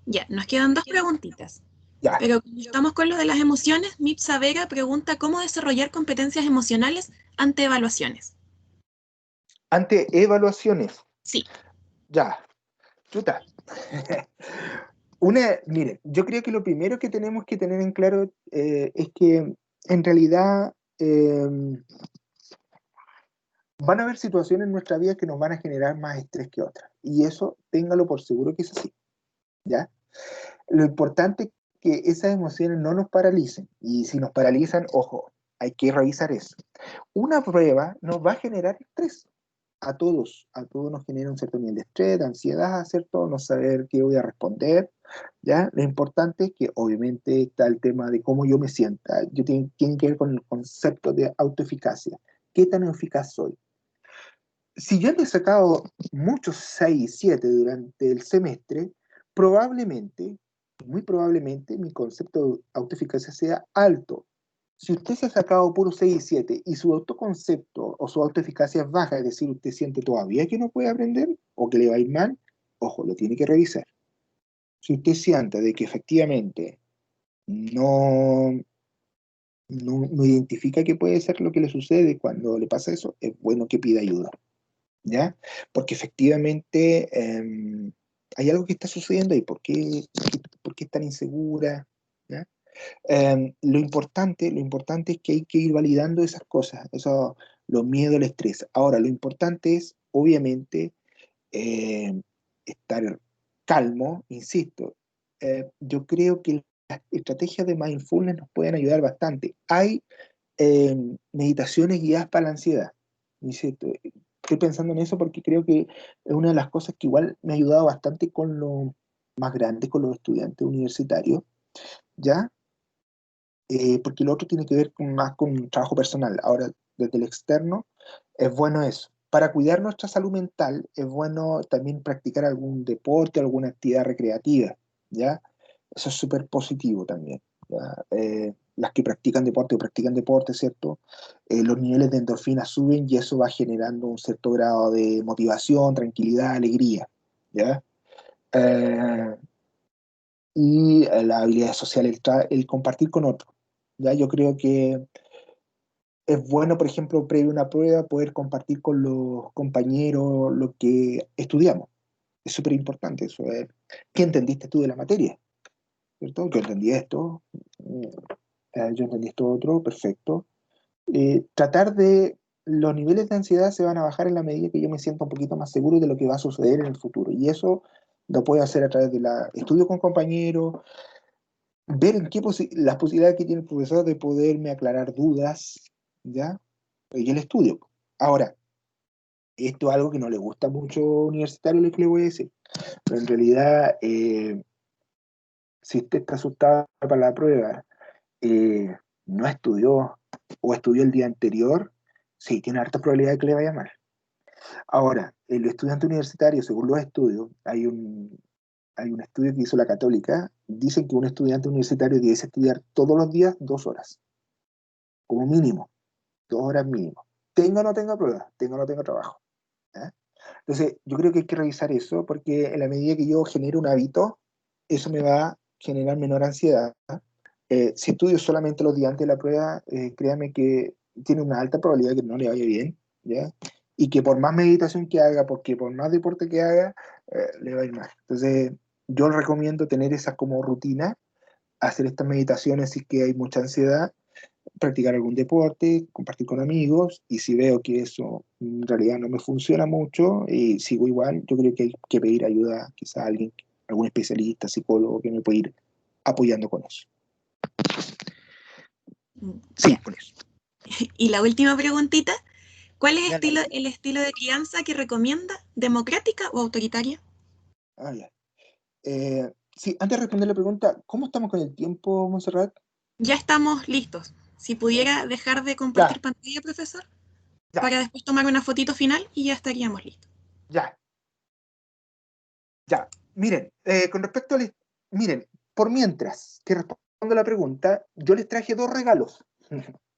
Ya, nos quedan dos preguntitas. Ya, Pero como estamos con lo de las emociones, Mipsa Vega pregunta cómo desarrollar competencias emocionales ante evaluaciones. ante evaluaciones, Sí, ya, chuta. Mire, yo creo que lo primero que tenemos que tener en claro es que en realidad van a haber situaciones en nuestra vida que nos van a generar más estrés que otras. Y eso, téngalo por seguro que es así, ¿ya? Lo importante es que esas emociones no nos paralicen. Y si nos paralizan, ojo, hay que revisar eso. Una prueba nos va a generar estrés. A todos nos genera un cierto nivel de estrés, de ansiedad, ¿cierto? No saber qué voy a responder, ¿ya? Lo importante es que obviamente está el tema de cómo yo me sienta. Tiene que ver con el concepto de autoeficacia. ¿Qué tan eficaz soy? Si yo he sacado muchos 6, 7 durante el semestre, probablemente, muy probablemente, mi concepto de autoeficacia sea alto. Si usted se ha sacado puro 6 y 7 y su autoconcepto o su autoeficacia es baja, es decir, usted siente todavía que no puede aprender o que le va a ir mal, ojo, lo tiene que revisar. Si usted siente de que efectivamente no, no identifica qué puede ser lo que le sucede cuando le pasa eso, es bueno que pida ayuda. ¿Ya? Porque efectivamente hay algo que está sucediendo ahí. ¿Por qué es tan insegura? ¿Ya? Lo importante es que hay que ir validando esas cosas, eso, los miedos, el estrés. Ahora, lo importante es, obviamente, estar calmo, insisto. Yo creo que las estrategias de mindfulness nos pueden ayudar bastante. Hay meditaciones guiadas para la ansiedad. Insisto, estoy pensando en eso porque creo que es una de las cosas que igual me ha ayudado bastante con los más grandes, con los estudiantes universitarios, ¿ya? Porque lo otro tiene que ver más con un trabajo personal. Ahora, desde el externo, es bueno eso. Para cuidar nuestra salud mental, es bueno también practicar algún deporte, alguna actividad recreativa, ¿ya? Eso es súper positivo también, ¿ya? Las que practican deporte o practican deporte, ¿cierto? Los niveles de endorfina suben y eso va generando un cierto grado de motivación, tranquilidad, alegría, ¿ya? Eh, y la habilidad social, el compartir con otros. ¿Ya? Yo creo que es bueno, por ejemplo, previo a una prueba, poder compartir con los compañeros lo que estudiamos. Es súper importante eso. ¿Qué entendiste tú de la materia? ¿Cierto? Yo entendí esto, yo entendí esto otro, perfecto. Tratar de... Los niveles de ansiedad se van a bajar en la medida que yo me sienta un poquito más seguro de lo que va a suceder en el futuro. Y eso lo puedo hacer a través de la estudio con compañeros, ver en las posibilidades que tiene el profesor de poderme aclarar dudas, ¿ya? Y el estudio. Ahora, esto es algo que no le gusta mucho universitario, lo que le voy a decir, pero en realidad, si usted está asustado para la prueba, no estudió o estudió el día anterior, sí, tiene harta probabilidad de que le vaya mal. Ahora, el estudiante universitario, según los estudios, hay un estudio que hizo la Católica, dicen que un estudiante universitario debe estudiar todos los días 2 horas, como mínimo, 2 horas mínimo. Tenga o no tenga pruebas, tenga o no tenga trabajo. ¿Eh? Entonces, yo creo que hay que revisar eso, porque en la medida que yo genero un hábito, eso me va a generar menor ansiedad. Si estudio solamente los días antes de la prueba, créame que tiene una alta probabilidad de que no le vaya bien, ¿ya? Y que por más meditación que haga, porque por más deporte que haga, le va a ir mal. Entonces, yo recomiendo tener esa como rutina, hacer estas meditaciones si es que hay mucha ansiedad, practicar algún deporte, compartir con amigos, y si veo que eso en realidad no me funciona mucho y sigo igual, yo creo que hay que pedir ayuda quizá a alguien, algún especialista, psicólogo que me pueda ir apoyando con eso. Sí, Ya. con eso. Y la última preguntita, ¿cuál es el estilo de crianza que recomienda? ¿Democrática o autoritaria? Ah, ya. Sí, antes de responder la pregunta, ¿cómo estamos con el tiempo, Montserrat? Ya estamos listos. Si pudiera dejar de compartir Ya, pantalla, profesor, ya, para después tomar una fotito final y ya estaríamos listos. ya. Ya, miren, con respecto al... Miren, por mientras que respondo la pregunta, yo les traje 2 regalos,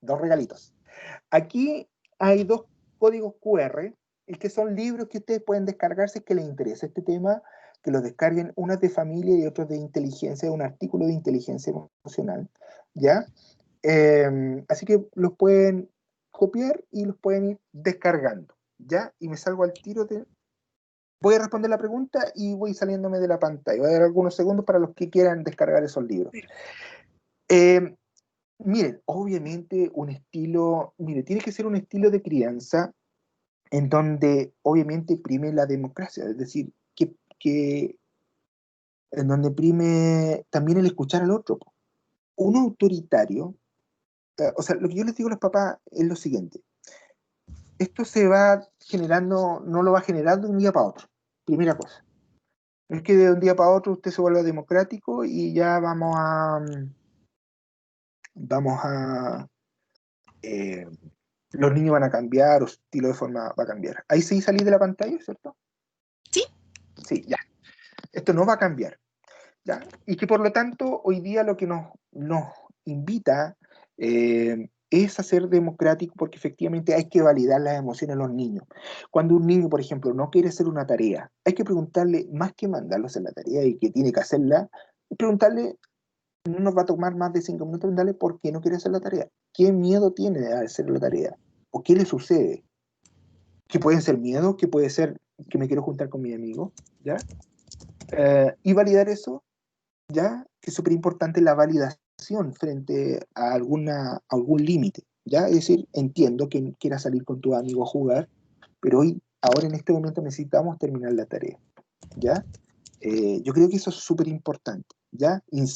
2 regalitos. Aquí hay 2 códigos QR, y que son libros que ustedes pueden descargar si es que les interesa este tema, que los descarguen, uno es de familia y otro de inteligencia, un artículo de inteligencia emocional, ¿ya? Así que los pueden copiar y los pueden ir descargando, ¿ya? Y me salgo al tiro de... Voy a responder la pregunta y voy saliéndome de la pantalla. Voy a dar algunos segundos para los que quieran descargar esos libros. Miren, obviamente un estilo, mire, tiene que ser un estilo de crianza en donde obviamente prime la democracia, es decir, en donde prime también el escuchar al otro. Un autoritario, o sea, lo que yo les digo a los papás es lo siguiente: esto se va generando, no lo va generando de un día para otro, primera cosa. No es que de un día para otro usted se vuelva democrático y ya los niños van a cambiar o su estilo de forma va a cambiar. Ahí sí salí de la pantalla, ¿cierto? Sí. Sí, ya. Esto no va a cambiar, ¿ya? Y que por lo tanto hoy día lo que nos invita es a ser democrático, porque efectivamente hay que validar las emociones de los niños. Cuando un niño, por ejemplo, no quiere hacer una tarea, hay que preguntarle, más que mandarlo a hacer la tarea y que tiene que hacerla, preguntarle, no nos va a tomar más de 5 minutos, preguntarle por qué no quiere hacer la tarea, qué miedo tiene de hacer la tarea, o qué le sucede. Que pueden ser miedos, que puede ser que me quiero juntar con mi amigo, ¿ya? Y validar eso, ¿ya? Que es súper importante la validación frente a algún límite, ¿ya? Es decir, entiendo que quieras salir con tu amigo a jugar, pero ahora en este momento necesitamos terminar la tarea, ¿ya? Yo creo que eso es súper importante, ¿ya?